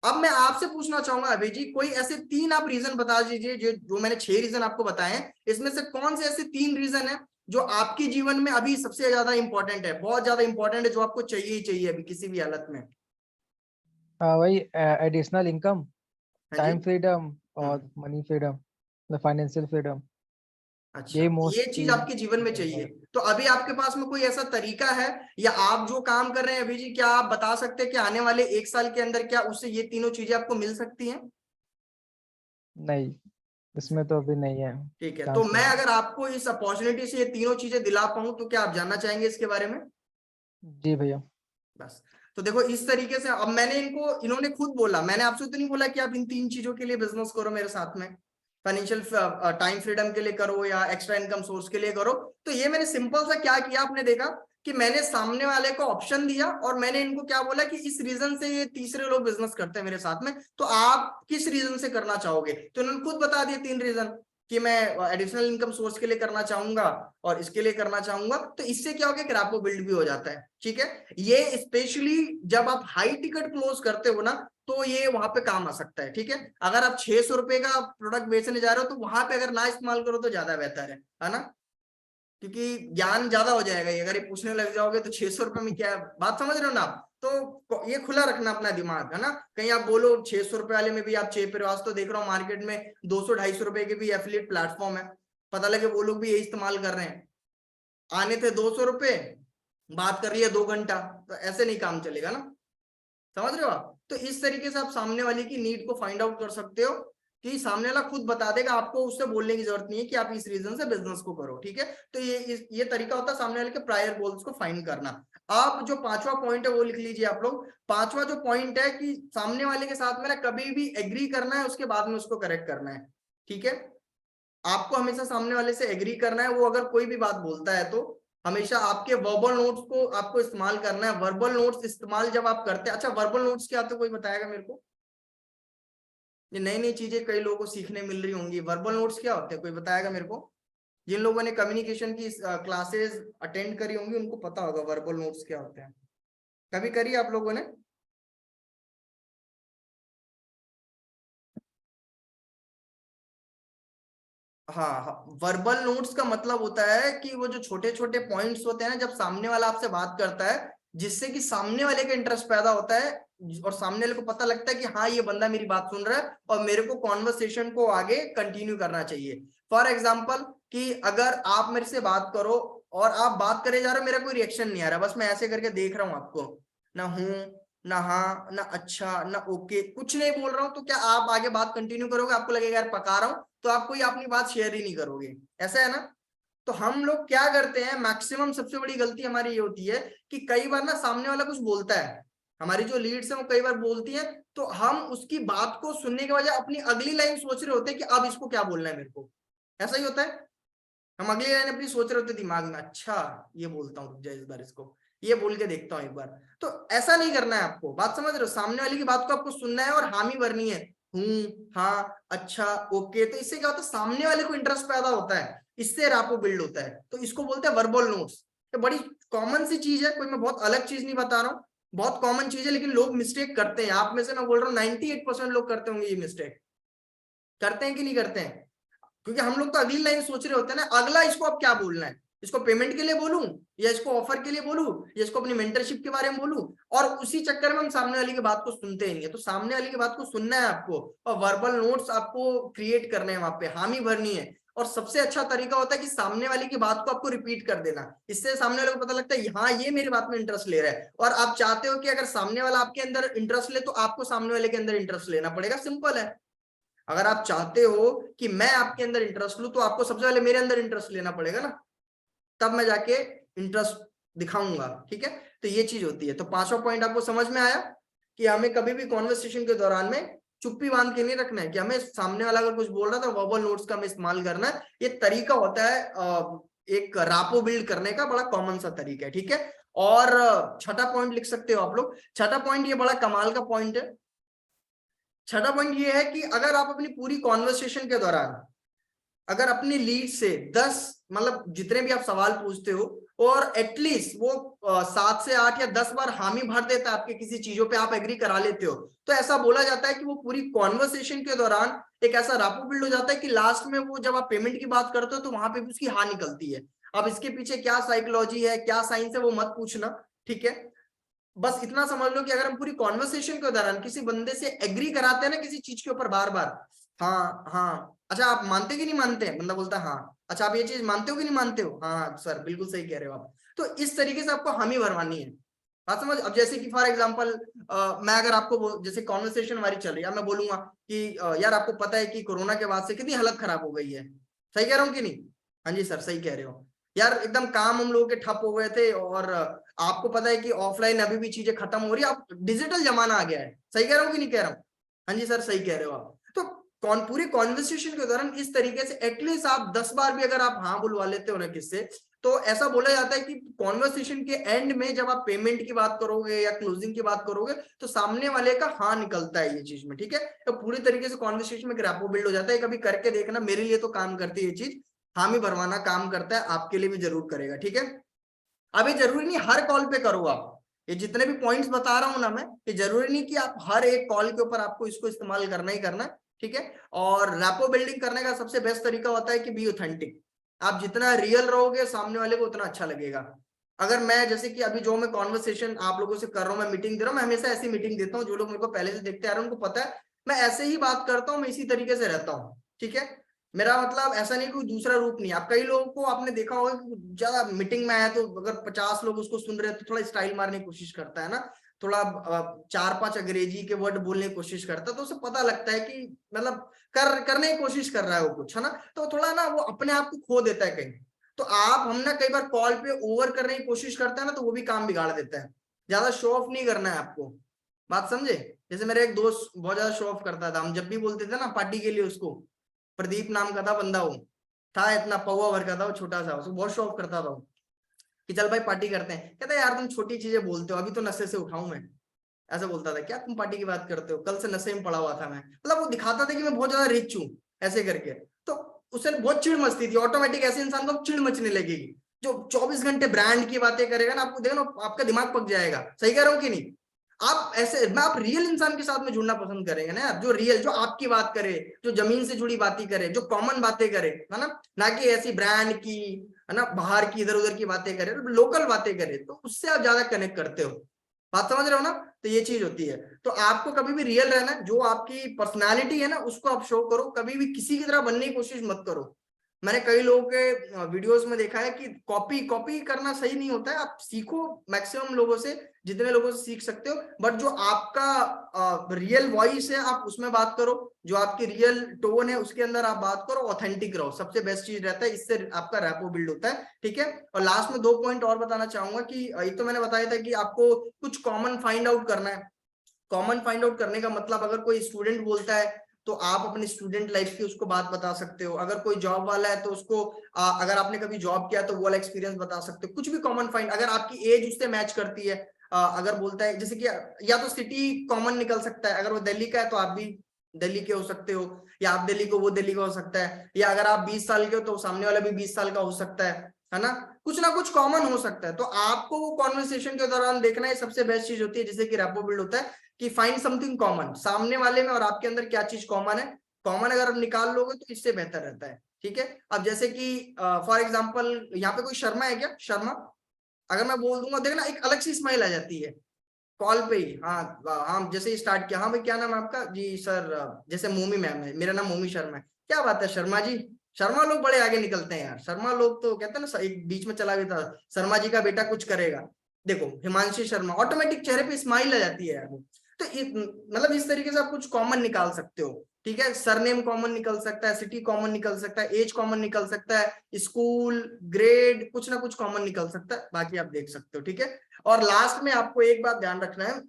अब मैं आपसे पूछना चाहूंगा अभय जी, कोई ऐसे 3 आप रीजन बता दीजिए, जो मैंने 6 रीजन आपको बताए हैं, इसमें से कौन से ऐसे 3 रीजन है जो आपके जीवन में अभी सबसे ज्यादा इंपॉर्टेंट है, बहुत ज्यादा इंपॉर्टेंट है, जो आपको चाहिए ही चाहिए अभी किसी भी हालत में? वही एडिशनल इनकम, हाँ जी। टाइम फ्रीडम और हम्म। मनी फ्रीडम, मतलब फाइनेंशियल फ्रीडम। अच्छा, यही ये मोस्ट चीज 3 आपके जीवन में रीजन चाहिए। है। तो अभी आपके पास में कोई ऐसा तरीका है, या आप जो काम कर रहे हैं अभी जी, क्या आप बता सकते हैं कि आने वाले 1 साल के अंदर क्या उससे ये तीनों चीजें आपको मिल सकती हैं? नहीं, इसमें तो अभी नहीं है ठीक है, तो चांस मैं नहीं। अगर आपको इस अपॉर्चुनिटी से ये तीनों चीजें दिला पाऊं तो क्या आप जानना चाहेंगे इसके बारे में? जी भैया। बस। तो देखो इस तरीके से, अब इन्होंने खुद बोला, मैंने आपसे तो नहीं बोला कि आप इन 3 चीजों के लिए बिजनेस करो मेरे साथ में, फाइनेंशियल टाइम फ्रीडम के लिए करो या एक्स्ट्रा इनकम सोर्स के लिए करो। तो ये मैंने सिंपल सा क्या किया, आपने देखा कि मैंने सामने वाले को ऑप्शन दिया और मैंने इनको क्या बोला कि इस रीजन से ये तीसरे लोग बिजनेस करते हैं मेरे साथ में, तो आप किस रीजन से करना चाहोगे? तो इन्होंने खुद बता दिए 3 रीजन कि मैं एडिशनल इनकम सोर्स के लिए करना चाहूंगा और इसके लिए करना चाहूंगा। तो इससे क्या होगा कि रैपो बिल्ड भी हो जाता है, ठीक है। ये स्पेशली जब आप हाई टिकट क्लोज करते हो ना, तो ये वहां पे काम आ सकता है, ठीक है। अगर आप 600 रुपए का प्रोडक्ट बेचने जा रहे हो तो वहां पे अगर ना इस्तेमाल करो तो ज्यादा बेहतर है ना। क्योंकि ज्ञान ज्यादा हो जाएगा ये, अगर ये पूछने लग जाओगे तो 600 रुपए में क्या है, बात समझ रहे हो ना आप? तो ये खुला रखना अपना दिमाग, है ना। कहीं आप बोलो 600 रुपए वाले में भी आप चेप रहे हो। आज तो देख रहा हूँ मार्केट में 200-250 रुपए के भी एफिलिएट प्लेटफॉर्म है, पता लगे वो लोग भी यही इस्तेमाल कर रहे हैं। आने थे 200 रुपए, बात कर लिया 2 घंटा, तो ऐसे नहीं काम चलेगा ना, समझ रहे हो आप। तो इस तरीके से आप सामने वाले की नीड को फाइंड आउट कर सकते हो कि सामने वाला खुद बता देगा, आपको उससे बोलने की जरूरत नहीं है कि आप इस रीजन से बिजनेस को करो, ठीक है। तो ये तरीका होता है सामने वाले के प्रायर गोल्स को फाइंड करना। आप जो 5वां पॉइंट है वो लिख लीजिए आप लोग। 5वां जो पॉइंट है कि सामने वाले के साथ में ना कभी भी एग्री करना है, उसके बाद में उसको करेक्ट करना है, ठीक है। आपको हमेशा सामने वाले से एग्री करना है, वो अगर कोई भी बात बोलता है तो हमेशा आपके वर्बल नोट्स को आपको इस्तेमाल करना है। वर्बल नोट्स इस्तेमाल जब आप करते हैं, अच्छा वर्बल नोट्स क्या होते हैं कोई बताएगा मेरे को? ये नई नई चीजें कई लोगों को सीखने मिल रही होंगी। वर्बल नोट्स क्या होते हैं, कोई बताएगा मेरे को? जिन लोगों ने कम्युनिकेशन की क्लासेस अटेंड करी होंगी उनको पता होगा वर्बल नोट्स क्या होते हैं। कभी करी आप लोगों ने? हाँ, वर्बल नोट्स का मतलब होता है कि वो जो छोटे छोटे पॉइंट्स होते हैं ना, जब सामने वाला आपसे बात करता है, जिससे कि सामने वाले का इंटरेस्ट पैदा होता है और सामने वाले को पता लगता है कि हाँ ये बंदा मेरी बात सुन रहा है और मेरे को कॉन्वर्सेशन को आगे कंटिन्यू करना चाहिए। फॉर एग्जाम्पल कि अगर आप मेरे से बात करो और आप बात करे जा रहे हो, मेरा कोई रिएक्शन नहीं आ रहा, बस मैं ऐसे करके देख रहा हूँ आपको, ना हूँ ना हाँ ना अच्छा ना ओके, कुछ नहीं बोल रहा हूँ, तो क्या आप आगे बात कंटिन्यू करोगे? आपको लगेगा यार पका रहा हूँ, तो आप कोई अपनी बात शेयर ही नहीं करोगे, ऐसा है ना। तो हम लोग क्या करते हैं, मैक्सिमम सबसे बड़ी गलती हमारी ये होती है कि कई बार ना सामने वाला कुछ बोलता है, हमारी जो लीड्स है वो कई बार बोलती है, तो हम उसकी बात को सुनने के बजाय अपनी अगली लाइन सोच रहे होते हैं कि अब इसको क्या बोलना है मेरे को, ऐसा ही होता है। हम अगली लाइन अपनी सोच रहे होते दिमाग में, अच्छा ये बोलता हूँ, रुक जा इस बार इसको ये बोल के देखता हूँ एक बार। तो ऐसा नहीं करना है आपको, बात समझ रहे हो, सामने वाले की बात को आपको सुनना है और हामी भरनी है, हूँ हाँ अच्छा ओके। तो इससे क्या होता है, सामने वाले को इंटरेस्ट पैदा होता है, इससे रैपो बिल्ड होता है, तो इसको बोलते हैं वर्बल नोट्स। तो बड़ी कॉमन सी चीज है, कोई मैं बहुत अलग चीज नहीं बता रहा हूँ, बहुत कॉमन चीज है, लेकिन लोग मिस्टेक करते हैं। आप में से मैं बोल रहा हूँ 98% लोग करते होंगे ये मिस्टेक, करते हैं कि नहीं करते हैं? क्योंकि हम लोग तो अगली लाइन सोच रहे होते हैं ना, अगला इसको अब क्या बोलना है, इसको पेमेंट के लिए बोलूं या इसको ऑफर के लिए बोलूं या इसको अपनी मेंटरशिप के बारे में बोलूं, और उसी चक्कर में हम सामने वाले की बात को सुनते ही नहीं है। तो सामने वाले की बात को सुनना है आपको और वर्बल नोट्स आपको क्रिएट करने हैं, वहां पे हामी भरनी है। और सबसे अच्छा तरीका होता है कि सामने वाले की बात को आपको रिपीट कर देना, इससे सामने वाले को पता लगता है हाँ ये मेरी बात में इंटरेस्ट ले रहा है। और आप चाहते हो कि अगर सामने वाला आपके अंदर इंटरेस्ट ले, तो आपको सामने वाले के अंदर इंटरेस्ट लेना पड़ेगा, सिंपल है। अगर आप चाहते हो कि मैं आपके अंदर इंटरेस्ट लूं, तो आपको सबसे पहले मेरे अंदर इंटरेस्ट लेना पड़ेगा ना, तब मैं जाके इंटरेस्ट दिखाऊंगा, ठीक है। तो ये चीज होती है। तो 5वां पॉइंट आपको समझ में आया कि हमें कभी भी कॉन्वर्सेशन के दौरान में चुप्पी बांध के नहीं रखना है, कि हमें सामने वाला अगर कुछ बोल रहा था वर्बल नोट्स का हमें इस्तेमाल करना है। ये तरीका होता है एक रापो बिल्ड करने का, बड़ा कॉमन सा तरीका है, ठीक है। और छठा पॉइंट लिख सकते हो आप लोग। छठा पॉइंट ये बड़ा कमाल का पॉइंट है। छठा पॉइंट ये है कि अगर आप अपनी पूरी कॉन्वर्सेशन के दौरान अगर अपनी लीड से 10 मतलब जितने भी आप सवाल पूछते हो, और एटलीस्ट वो 7 से 8 या 10 बार हामी भर देता है आपके किसी चीजों पे, आप एग्री करा लेते हो, तो ऐसा बोला जाता है कि वो पूरी कॉन्वर्सेशन के दौरान एक ऐसा रापो बिल्ड हो जाता है कि लास्ट में वो जब आप पेमेंट की बात करते हो तो वहां पे भी उसकी हाँ निकलती है। अब इसके पीछे क्या साइकोलॉजी है, क्या साइंस है, वो मत पूछना, ठीक है। बस इतना समझ लो कि अगर हम पूरी कॉन्वर्सेशन के दौरान किसी बंदे से एग्री कराते हैं ना किसी चीज के ऊपर बार बार, हाँ हाँ अच्छा आप मानते कि नहीं मानते हैं, बंदा बोलता है हाँ, अच्छा आप ये चीज मानते हो कि नहीं मानते हो, हाँ हाँ सर बिल्कुल सही कह रहे हो आप। तो इस तरीके से आपको हामी भरवानी है, बात समझ। अब जैसे कि फॉर एग्जांपल मैं अगर आपको जैसे कॉन्वर्सेशन हमारी चल रही है, मैं बोलूंगा कि यार आपको पता है कि कोरोना के बाद से कितनी हालत खराब हो गई है, सही कह रहा हूँ कि नहीं? हाँ जी सर सही कह रहे हो। यार एकदम काम हम लोगों के ठप हो गए थे, और आपको पता है कि ऑफलाइन अभी भी चीजें खत्म हो रही है, अब डिजिटल जमाना आ गया है, सही कह रहा हूँ कि नहीं कह रहा हूँ? हाँ जी सर सही कह रहे हो आप। तो पूरी कॉन्वर्सेशन के दौरान इस तरीके से एटलीस्ट आप 10 बार भी अगर आप हाँ बुलवा लेते हो ना किससे, तो ऐसा बोला जाता है कि कॉन्वर्सेशन के एंड में जब आप पेमेंट की बात करोगे या क्लोजिंग की बात करोगे, तो सामने वाले का हाँ निकलता है ये चीज में, ठीक है। तो पूरी तरीके से कॉन्वर्सेशन में रैपो बिल्ड हो जाता है। कभी करके देखना, मेरे लिए तो काम करती है ये चीज, हामी भरवाना काम करता है, आपके लिए भी जरूर करेगा, ठीक है। अब ये जरूरी नहीं हर कॉल पे करो आप, ये जितने भी पॉइंट्स बता रहा हूं ना मैं, ये जरूरी नहीं कि आप हर एक कॉल के ऊपर आपको इसको इस्तेमाल करना ही करना है, ठीक है। और रैपो बिल्डिंग करने का सबसे बेस्ट तरीका होता है कि बी ऑथेंटिक। आप जितना रियल रहोगे सामने वाले को उतना अच्छा लगेगा। अगर मैं जैसे कि अभी जो मैं कॉन्वर्सेशन आप लोगों से कर रहा हूँ, मैं मीटिंग दे रहा हूँ, मैं हमेशा ऐसी मीटिंग देता हूँ, जो लोग मेरे को पहले से देखते आ रहे हैं उनको पता है मैं ऐसे ही बात करता हूँ, मैं इसी तरीके से रहता हूँ, ठीक है। मेरा मतलब ऐसा नहीं कोई दूसरा रूप नहीं। आप कई लोगों को आपने देखा होगा कि ज्यादा मीटिंग में आया तो अगर 50 लोग उसको सुन रहे हैं तो थोड़ा स्टाइल मारने की कोशिश करता है ना, थोड़ा 4-5 अंग्रेजी के वर्ड बोलने की कोशिश करता है, तो उसे पता लगता है कि मतलब करने की कोशिश कर रहा है वो कुछ, है ना, तो थोड़ा ना वो अपने आप को खो देता है कहीं। तो हम ना कई बार कॉल पे ओवर करने की कोशिश करते हैं ना, तो वो भी काम बिगाड़ देता है। ज्यादा शो ऑफ नहीं करना है आपको, बात समझे। जैसे मेरा एक दोस्त बहुत ज्यादा शो ऑफ करता था, हम जब भी बोलते थे ना पार्टी के लिए उसको, प्रदीप नाम का था बंदा, वो था इतना पौवा भर का था, वो छोटा सा, उसको बहुत शौक करता था वो, कि चल भाई पार्टी करते हैं। कहता यार तुम छोटी चीजें बोलते हो, अभी तो नशे से उठाऊं मैं, ऐसा बोलता था। क्या तुम पार्टी की बात करते हो, कल से नशे में पड़ा हुआ था मैं, मतलब वो दिखाता था कि मैं बहुत ज्यादा रिच हूँ ऐसे करके। तो उसे बहुत चिढ़ मचती थी, ऑटोमेटिक ऐसे इंसान को चिढ़ मचने लगेगी। जो 24 घंटे ब्रांड की बातें करेगा ना, आपको देखो ना आपका दिमाग पक जाएगा। सही कह रहा हूँ कि नहीं। आप ऐसे मैं आप रियल इंसान के साथ में जुड़ना पसंद करेंगे ना यार, जो रियल, जो आपकी बात करे, जो जमीन से जुड़ी बातें करे, जो कॉमन बातें करे, है ना कि ऐसी ब्रांड की, है ना, बाहर की इधर उधर की बातें करे, लोकल बातें करे, तो उससे आप ज्यादा कनेक्ट करते हो। बात समझ रहे हो ना। तो ये चीज होती है। तो आपको कभी भी रियल रहना है, जो आपकी पर्सनालिटी है ना उसको आप शो करो, कभी भी किसी की तरह बनने की कोशिश मत करो। मैंने कई लोगों के वीडियोस में देखा है कि कॉपी कॉपी करना सही नहीं होता है। आप सीखो मैक्सिमम लोगों से, जितने लोगों से सीख सकते हो, बट जो आपका रियल वॉइस है आप उसमें बात करो, जो आपकी रियल टोन है उसके अंदर आप बात करो, ऑथेंटिक रहो, सबसे बेस्ट चीज रहता है, इससे आपका रैपो बिल्ड होता है। ठीक है। और लास्ट में 2 पॉइंट और बताना चाहूंगा कि एक तो मैंने बताया था कि आपको कुछ कॉमन फाइंड आउट करना है। कॉमन फाइंड आउट करने का मतलब, अगर कोई स्टूडेंट बोलता है तो आप अपने स्टूडेंट लाइफ की उसको बात बता सकते हो। अगर कोई जॉब वाला है तो उसको अगर आपने कभी जॉब किया तो वो वाला एक्सपीरियंस बता सकते हो। कुछ भी कॉमन फाइंड, अगर आपकी एज उससे मैच करती है, अगर बोलता है जैसे कि, या तो सिटी कॉमन निकल सकता है, अगर वो दिल्ली का है तो आप भी दिल्ली के हो सकते हो, या आप दिल्ली को वो दिल्ली का हो सकता है, या अगर आप 20 साल के हो तो सामने वाला भी 20 साल का हो सकता है ना कुछ कॉमन हो सकता है। तो आपको वो कॉन्वर्सेशन के दौरान देखना है, सबसे बेस्ट चीज होती है जिससे कि रैपो बिल्ड होता है, कि फाइंड समथिंग कॉमन, सामने वाले में और आपके अंदर क्या चीज कॉमन है। कॉमन अगर आप निकाल लोगे तो इससे बेहतर रहता है। ठीक है। अब जैसे कि फॉर एग्जांपल यहाँ पे कोई शर्मा है क्या, शर्मा, अगर मैं बोल दूंगा देखना एक अलग सी स्माइल आ जाती है कॉल पे ही। हाँ हाँ, जैसे ही स्टार्ट किया, हाँ भाई क्या नाम है आपका जी सर, जैसे मोमी मैम है, मेरा नाम मोमी शर्मा है, क्या बात है शर्मा जी। शर्मा लोग बड़े आगे निकलते हैं यार, शर्मा लोग तो कहते हैं ना, एक बीच में चला भी था, शर्मा जी का बेटा कुछ करेगा, देखो हिमांशी शर्मा, ऑटोमेटिक चेहरे पे स्माइल आ जाती है यार। तो मतलब इस तरीके से आप कुछ कॉमन निकाल सकते हो। ठीक है। सरनेम कॉमन निकल सकता है, सिटी कॉमन निकल सकता है, एज कॉमन निकल सकता है, स्कूल, ग्रेड, कुछ ना कुछ कॉमन निकल सकता है, बाकी आप देख सकते हो। ठीक है। और लास्ट में आपको एक बात ध्यान रखना है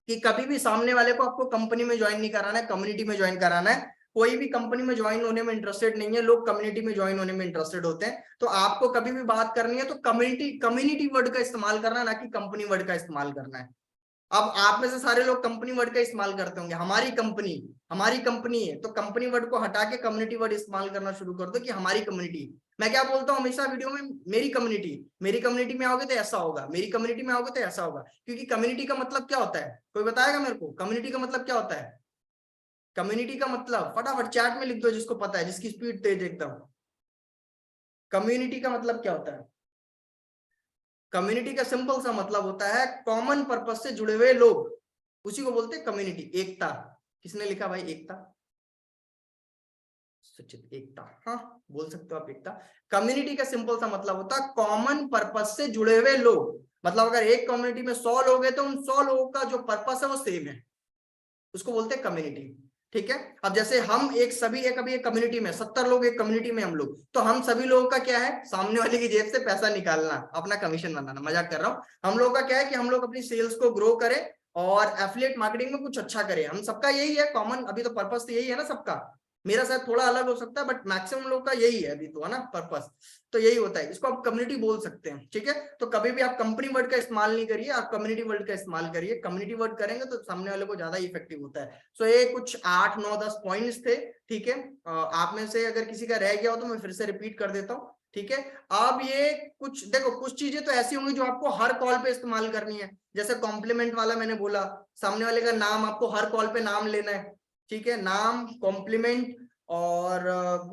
कि कभी भी सामने वाले को आपको कंपनी में ज्वाइन नहीं कराना है, कम्युनिटी में ज्वाइन कराना है। कोई भी कंपनी में ज्वाइन होने में इंटरेस्टेड नहीं है, लोग कम्युनिटी में ज्वाइन होने में इंटरेस्टेड होते हैं। तो आपको कभी भी बात करनी है तो कम्युनिटी कम्युनिटी वर्ड का इस्तेमाल करना है, ना कि कंपनी वर्ड का इस्तेमाल करना है। अब आप में से सारे लोग कंपनी वर्ड का इस्तेमाल करते होंगे, हमारी कंपनी है, तो कंपनी वर्ड को हटा के कम्युनिटी वर्ड इस्तेमाल करना शुरू कर दो कि हमारी कम्युनिटी। मैं क्या बोलता हूँ हमेशा वीडियो में, मेरी कम्युनिटी में आओगे तो ऐसा होगा, मेरी कम्युनिटी में आओगे तो ऐसा होगा। क्योंकि कम्युनिटी का मतलब क्या होता है, कोई बताएगा मेरे को, कम्युनिटी का मतलब क्या होता है। कम्युनिटी का मतलब फटाफट चैट में लिख दो जिसको पता है, जिसकी स्पीड तेज एकदम। कम्युनिटी का मतलब क्या होता है। कम्युनिटी का सिंपल सा मतलब होता है कॉमन पर्पज से जुड़े हुए लोग, उसी को बोलते हैं कम्युनिटी। एकता, किसने लिखा भाई एकता, सचित, एकता, हाँ बोल सकते हो आप एकता। कम्युनिटी का सिंपल सा मतलब होता है कॉमन पर्पज से जुड़े हुए लोग। मतलब अगर एक कम्युनिटी में 100 लोग हैं तो उन 100 लोगों का जो पर्पस है वो सेम है, उसको बोलते हैं कम्युनिटी। ठीक है। अब जैसे हम एक अभी एक कम्युनिटी में 70 लोग, एक कम्युनिटी में हम लोग, तो हम सभी लोगों का क्या है, सामने वाले की जेब से पैसा निकालना, अपना कमीशन बनाना। मजाक कर रहा हूँ। हम लोगों का क्या है कि हम लोग अपनी सेल्स को ग्रो करें और एफिलिएट मार्केटिंग में कुछ अच्छा करें। हम सबका यही है कॉमन, अभी तो पर्पस तो यही है ना सबका। मेरा शायद थोड़ा अलग हो सकता है बट मैक्सिमम लोग का यही है अभी तो, है ना, पर्पस। तो यही होता है, इसको आप कम्युनिटी बोल सकते हैं। ठीक है। तो कभी भी आप कंपनी वर्ड का इस्तेमाल नहीं करिए, आप कम्युनिटी वर्ड का इस्तेमाल करिए। कम्युनिटी वर्ड करेंगे तो सामने वाले को ज्यादा इफेक्टिव होता है। सो ये कुछ 8 9 10 पॉइंट्स थे। ठीक है। आप में से अगर किसी का रह गया हो तो मैं फिर से रिपीट कर देता हूँ। ठीक है। अब ये कुछ देखो, कुछ चीजें तो ऐसी होंगी जो आपको हर कॉल पे इस्तेमाल करनी है। जैसे कॉम्प्लीमेंट वाला मैंने बोला, सामने वाले का नाम आपको हर कॉल पे नाम लेना है। ठीक है। नाम, कॉम्प्लीमेंट, और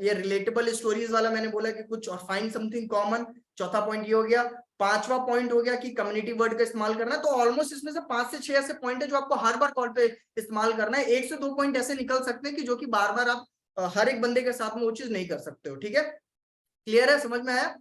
ये रिलेटेबल स्टोरीज वाला मैंने बोला कि कुछ और फाइंड समथिंग कॉमन। चौथा पॉइंट ये हो गया। पांचवा पॉइंट हो गया कि कम्युनिटी वर्ड का इस्तेमाल करना है। तो ऑलमोस्ट इसमें से 5 से 6 ऐसे पॉइंट है जो आपको हर बार कॉल पे इस्तेमाल करना है। 1 से 2 पॉइंट ऐसे निकल सकते हैं कि जो कि बार बार आप हर एक बंदे के साथ में वो चीज नहीं कर सकते हो, ठीक है? क्लियर है, समझ में आया?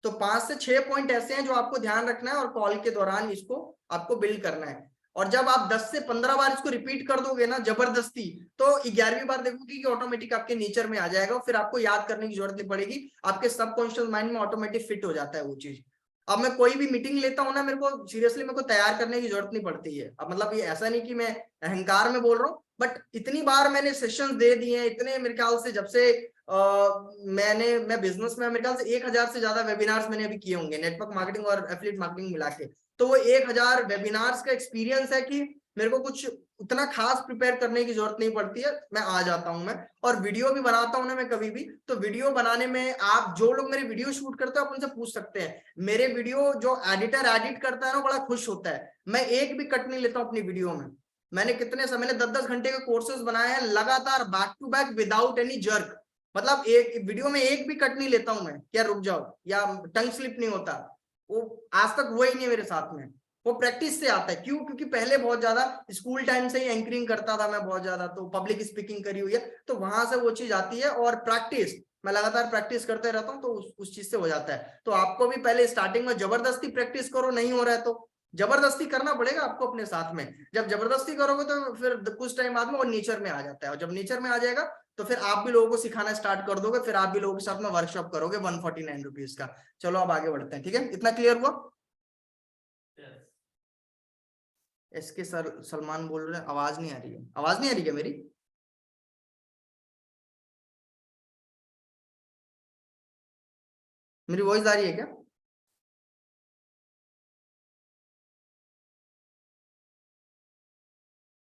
तो 5 से 6 पॉइंट ऐसे हैं जो आपको ध्यान रखना है और कॉल के दौरान इसको आपको बिल्ड करना है। और जब आप 10 से 15 बार इसको रिपीट कर दोगे ना जबरदस्ती, तो 11वीं बार देखोगे कि ऑटोमेटिक आपके नेचर में आ जाएगा, फिर आपको याद करने की जरूरत नहीं पड़ेगी, आपके सबकॉन्शियस माइंड में ऑटोमेटिक फिट हो जाता है वो चीज। अब मैं कोई भी मीटिंग लेता हूँ ना, मेरे को सीरियसली मेरे को तैयार करने की जरूरत नहीं पड़ती है। अब मतलब ये ऐसा नहीं कि मैं अहंकार में बोल रहा हूँ, बट इतनी बार मैंने सेशंस दे दिए हैं, इतने मेरे ख्याल से जब से मैं बिजनेस में, मेरे ख्याल से 1000 से ज्यादा वेबिनार्स मैंने अभी किए होंगे, नेटवर्क मार्केटिंग और एफिलिएट मार्केटिंग मिला के। तो वो 1000 वेबिनार्स का एक्सपीरियंस है कि मेरे को कुछ उतना खास प्रिपेयर करने की जरूरत नहीं पड़ती है, मैं आ जाता हूं मैं। और वीडियो भी बनाता हूं ना मैं कभी भी, तो वीडियो बनाने में आप जो लोग मेरे वीडियो शूट करते हो आप उनसे पूछ सकते हैं, मेरे वीडियो जो एडिटर एडिट करता है ना बड़ा खुश होता है। मैं एक भी कट नहीं लेता हूं अपनी वीडियो में। मैंने कितने समय, मैंने 10-10 घंटे के कोर्सेज बनाए हैं लगातार, back to back, without any jerk. मतलब एक वीडियो में एक भी कट नहीं लेता हूं मैं, क्या रुक जाओ या टंग स्लिप नहीं होता, वो आज तक हुआ ही नहीं मेरे साथ में। वो प्रैक्टिस से आता है। क्यों? क्योंकि पहले बहुत ज्यादा स्कूल टाइम से ही एंकरिंग करता था मैं बहुत ज्यादा, तो पब्लिक स्पीकिंग करी हुई है, तो वहां से वो चीज आती है। और प्रैक्टिस, मैं लगातार प्रैक्टिस करते रहता हूँ, तो उस चीज से हो जाता है। तो आपको भी पहले स्टार्टिंग में जबरदस्ती प्रैक्टिस करो, नहीं हो रहा है तो जबरदस्ती करना पड़ेगा आपको अपने साथ में। जब जबरदस्ती करोगे तो फिर कुछ टाइम बाद में वो नेचर में आ जाता है, और जब नेचर में आ जाएगा तो फिर आप भी लोगों को सिखाना स्टार्ट कर दोगे, फिर आप भी लोगों के साथ में वर्कशॉप करोगे 149 रुपीज का। चलो अब आगे बढ़ते हैं, ठीक है? इतना क्लियर हुआ? इसके सर सलमान बोल रहे हैं आवाज नहीं आ रही है। आवाज नहीं आ रही क्या मेरी? मेरी वॉइस आ रही है क्या?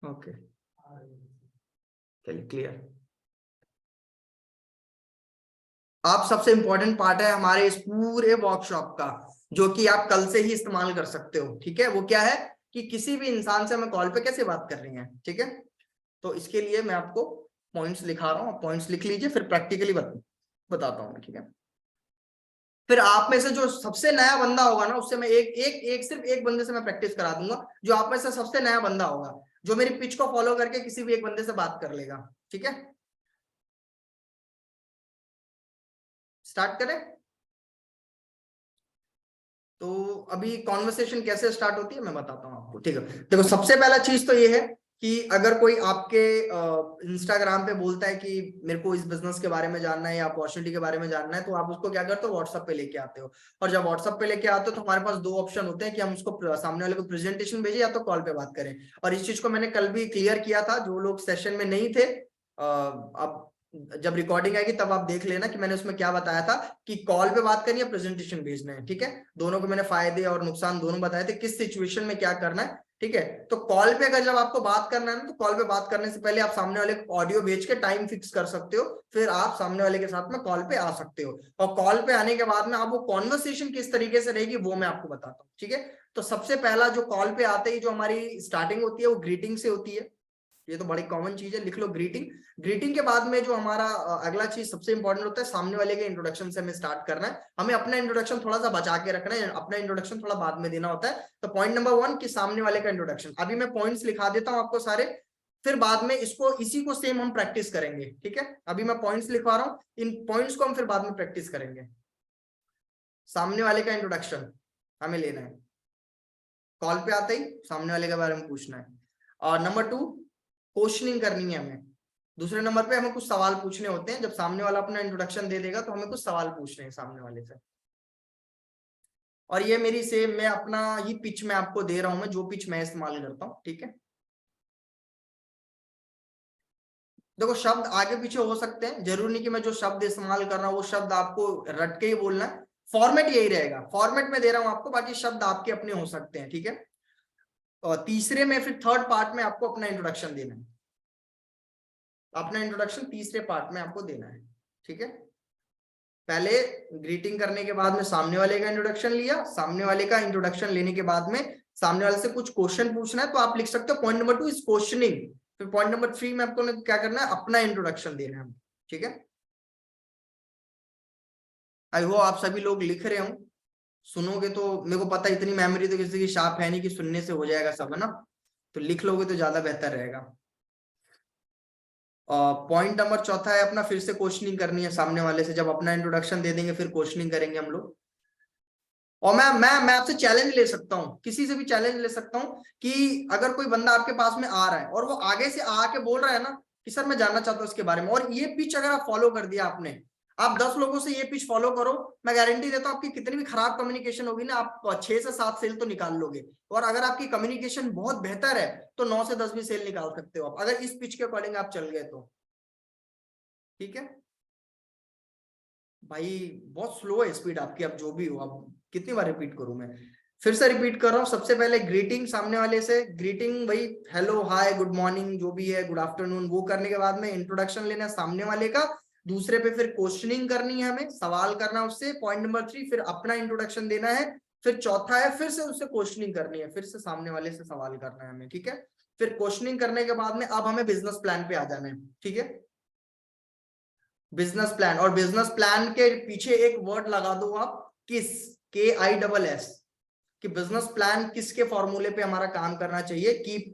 ओके, चलिए क्लियर। आप सबसे इंपॉर्टेंट पार्ट है हमारे इस पूरे वर्कशॉप का, जो कि आप कल से ही इस्तेमाल कर सकते हो, ठीक है? वो क्या है कि किसी भी इंसान से हमें कॉल पे कैसे बात कर रही है, ठीक है? तो इसके लिए मैं आपको पॉइंट्स लिखा रहा हूँ, पॉइंट्स लिख लीजिए, फिर प्रैक्टिकली बताता हूँ, ठीक है? फिर आप में से जो सबसे नया बंदा होगा ना, उससे मैं सिर्फ एक बंदे से मैं प्रैक्टिस करा दूंगा, जो आप में से सबसे नया बंदा होगा, जो मेरी पिच को फॉलो करके किसी भी एक बंदे से बात कर लेगा, ठीक है? स्टार्ट करें? तो अभी कॉन्वर्सेशन कैसे स्टार्ट होती है मैं बताता हूँ आपको, ठीक है? देखो, सबसे पहला चीज तो ये है कि अगर कोई आपके इंस्टाग्राम पे बोलता है कि मेरे को इस बिजनेस के बारे में जानना है या अपॉर्चुनिटी के बारे में जानना है, तो आप उसको क्या करते हो, व्हाट्सएप पे लेके आते हो। और जब व्हाट्सएप पे लेके आते हो तो हमारे पास दो ऑप्शन होते हैं कि हम उसको सामने वाले को प्रेजेंटेशन भेजें या तो कॉल पे बात करें। और इस चीज को मैंने कल भी क्लियर किया था, जो लोग सेशन में नहीं थे, अब जब रिकॉर्डिंग आएगी तब आप देख लेना कि मैंने उसमें क्या बताया था, कि कॉल पे बात करनी है, प्रेजेंटेशन भेजना है, ठीक है? दोनों को मैंने फायदे और नुकसान दोनों बताए थे, किस सिचुएशन में क्या करना है, ठीक है? तो कॉल पे अगर जब आपको बात करना है ना, तो कॉल पे बात करने से पहले आप सामने वाले को ऑडियो भेज के टाइम फिक्स कर सकते हो, फिर आप सामने वाले के साथ में कॉल पे आ सकते हो। और कॉल पे आने के बाद में आप वो कॉन्वर्सेशन किस तरीके से रहेगी वो मैं आपको बताता हूँ, ठीक है? तो सबसे पहला जो कॉल पे आते ही जो हमारी स्टार्टिंग होती है वो ग्रीटिंग से होती है। ये तो बड़ी कॉमन चीज है, लिख लो ग्रीटिंग। ग्रीटिंग के बाद में जो हमारा अगला चीज सबसे इंपॉर्टेंट होता है, सामने वाले के इंट्रोडक्शन से हमें स्टार्ट करना है। हमें अपना इंट्रोडक्शन थोड़ा सा बचा के रखना है, अपना इंट्रोडक्शन थोड़ा बाद में देना होता है। तो पॉइंट नंबर 1 कि सामने वाले का इंट्रोडक्शन, अभी मैं पॉइंट्स लिखा देता हूँ आपको सारे, फिर बाद में इसको इसी को सेम हम प्रैक्टिस करेंगे, ठीक है? अभी मैं पॉइंट्स लिखवा रहा हूँ, इन पॉइंट्स को हम फिर बाद में प्रैक्टिस करेंगे। सामने वाले का इंट्रोडक्शन हमें लेना है, कॉल पे आते ही सामने वाले के बारे में पूछना है। और नंबर 2, क्वेश्चनिंग करनी है हमें। दूसरे नंबर पे हमें कुछ सवाल पूछने होते हैं, जब सामने वाला अपना इंट्रोडक्शन दे देगा तो हमें कुछ सवाल पूछने हैं सामने वाले से। और ये मेरी सेम, मैं अपना ही पिच में आपको दे रहा हूं, मैं जो पिच मैं इस्तेमाल करता हूँ, ठीक है? देखो, शब्द आगे पीछे हो सकते हैं, जरूरी नहीं कि मैं जो शब्द इस्तेमाल कर रहा हूँ वो शब्द आपको रट के ही बोलना है। फॉर्मेट यही रहेगा, फॉर्मेट में दे रहा हूं आपको, बाकी शब्द आपके अपने हो सकते हैं, ठीक है? और तीसरे में, फिर थर्ड पार्ट में आपको अपना इंट्रोडक्शन देना है। अपना इंट्रोडक्शन तीसरे पार्ट में आपको देना है, ठीक है? पहले ग्रीटिंग करने के बाद में सामने वाले का इंट्रोडक्शन लिया, सामने वाले का इंट्रोडक्शन लेने के बाद में सामने वाले से कुछ क्वेश्चन पूछना है, तो आप लिख सकते हो पॉइंट नंबर 2 इज क्वेश्चनिंग। फिर पॉइंट नंबर 3 में आपको क्या करना है, अपना इंट्रोडक्शन देना है, ठीक है? आई होप आप सभी लोग लिख रहे हो, सुनोगे तो, मेरे को पता है इतनी मेमोरी तो किसी की शार्प है नहीं कि सुनने से हो जाएगा सब, है ना? तो लिख लोगे तो ज्यादा बेहतर रहेगा। पॉइंट नंबर चौथा है अपना, फिर से क्वेश्चनिंग करनी है सामने वाले से। जब अपना इंट्रोडक्शन दे देंगे फिर क्वेश्चनिंग करेंगे हम लोग। और मैं आपसे चैलेंज ले सकता हूँ, किसी से भी चैलेंज ले सकता हूँ कि अगर कोई बंदा आपके पास में आ रहा है और वो आगे से आके बोल रहा है ना कि सर मैं जानना चाहता हूँ इसके बारे में, और ये पिच अगर आप फॉलो कर दिया आपने, आप 10 लोगों से ये पिच फॉलो करो, मैं गारंटी देता हूँ आपकी कितनी भी खराब कम्युनिकेशन होगी ना, आप 6 से 7 सेल तो निकाल लोगे। और अगर आपकी कम्युनिकेशन बहुत बेहतर है तो 9 से 10 भी सेल निकाल सकते हो आप, अगर इस पिच के अकॉर्डिंग आप चल गए तो। ठीक है भाई, बहुत स्लो है स्पीड आपकी, अब जो भी हो। अब कितनी बार रिपीट करूं मैं, फिर से रिपीट कर रहा हूं। सबसे पहले ग्रीटिंग सामने वाले से, ग्रीटिंग भाई हेलो हाय गुड मॉर्निंग जो भी है, गुड आफ्टरनून, वो करने के बाद में इंट्रोडक्शन लेना है सामने वाले का। दूसरे पे फिर क्वेश्चनिंग करनी है, हमें सवाल करना है उससे, पॉइंट नंबर 3। फिर अपना इंट्रोडक्शन देना है। फिर चौथा है फिर से उससे क्वेश्चनिंग करनी है, फिर से सामने वाले से सवाल करना है हमें। ठीक है, फिर क्वेश्चनिंग करने के बाद में अब हमें बिजनेस प्लान पे आ जाना है। ठीक है, बिजनेस प्लान, और बिजनेस प्लान के पीछे एक वर्ड लगा दो आप, किस, KISS, कि बिजनेस प्लान किसके फॉर्मूले पे हमारा काम करना चाहिए।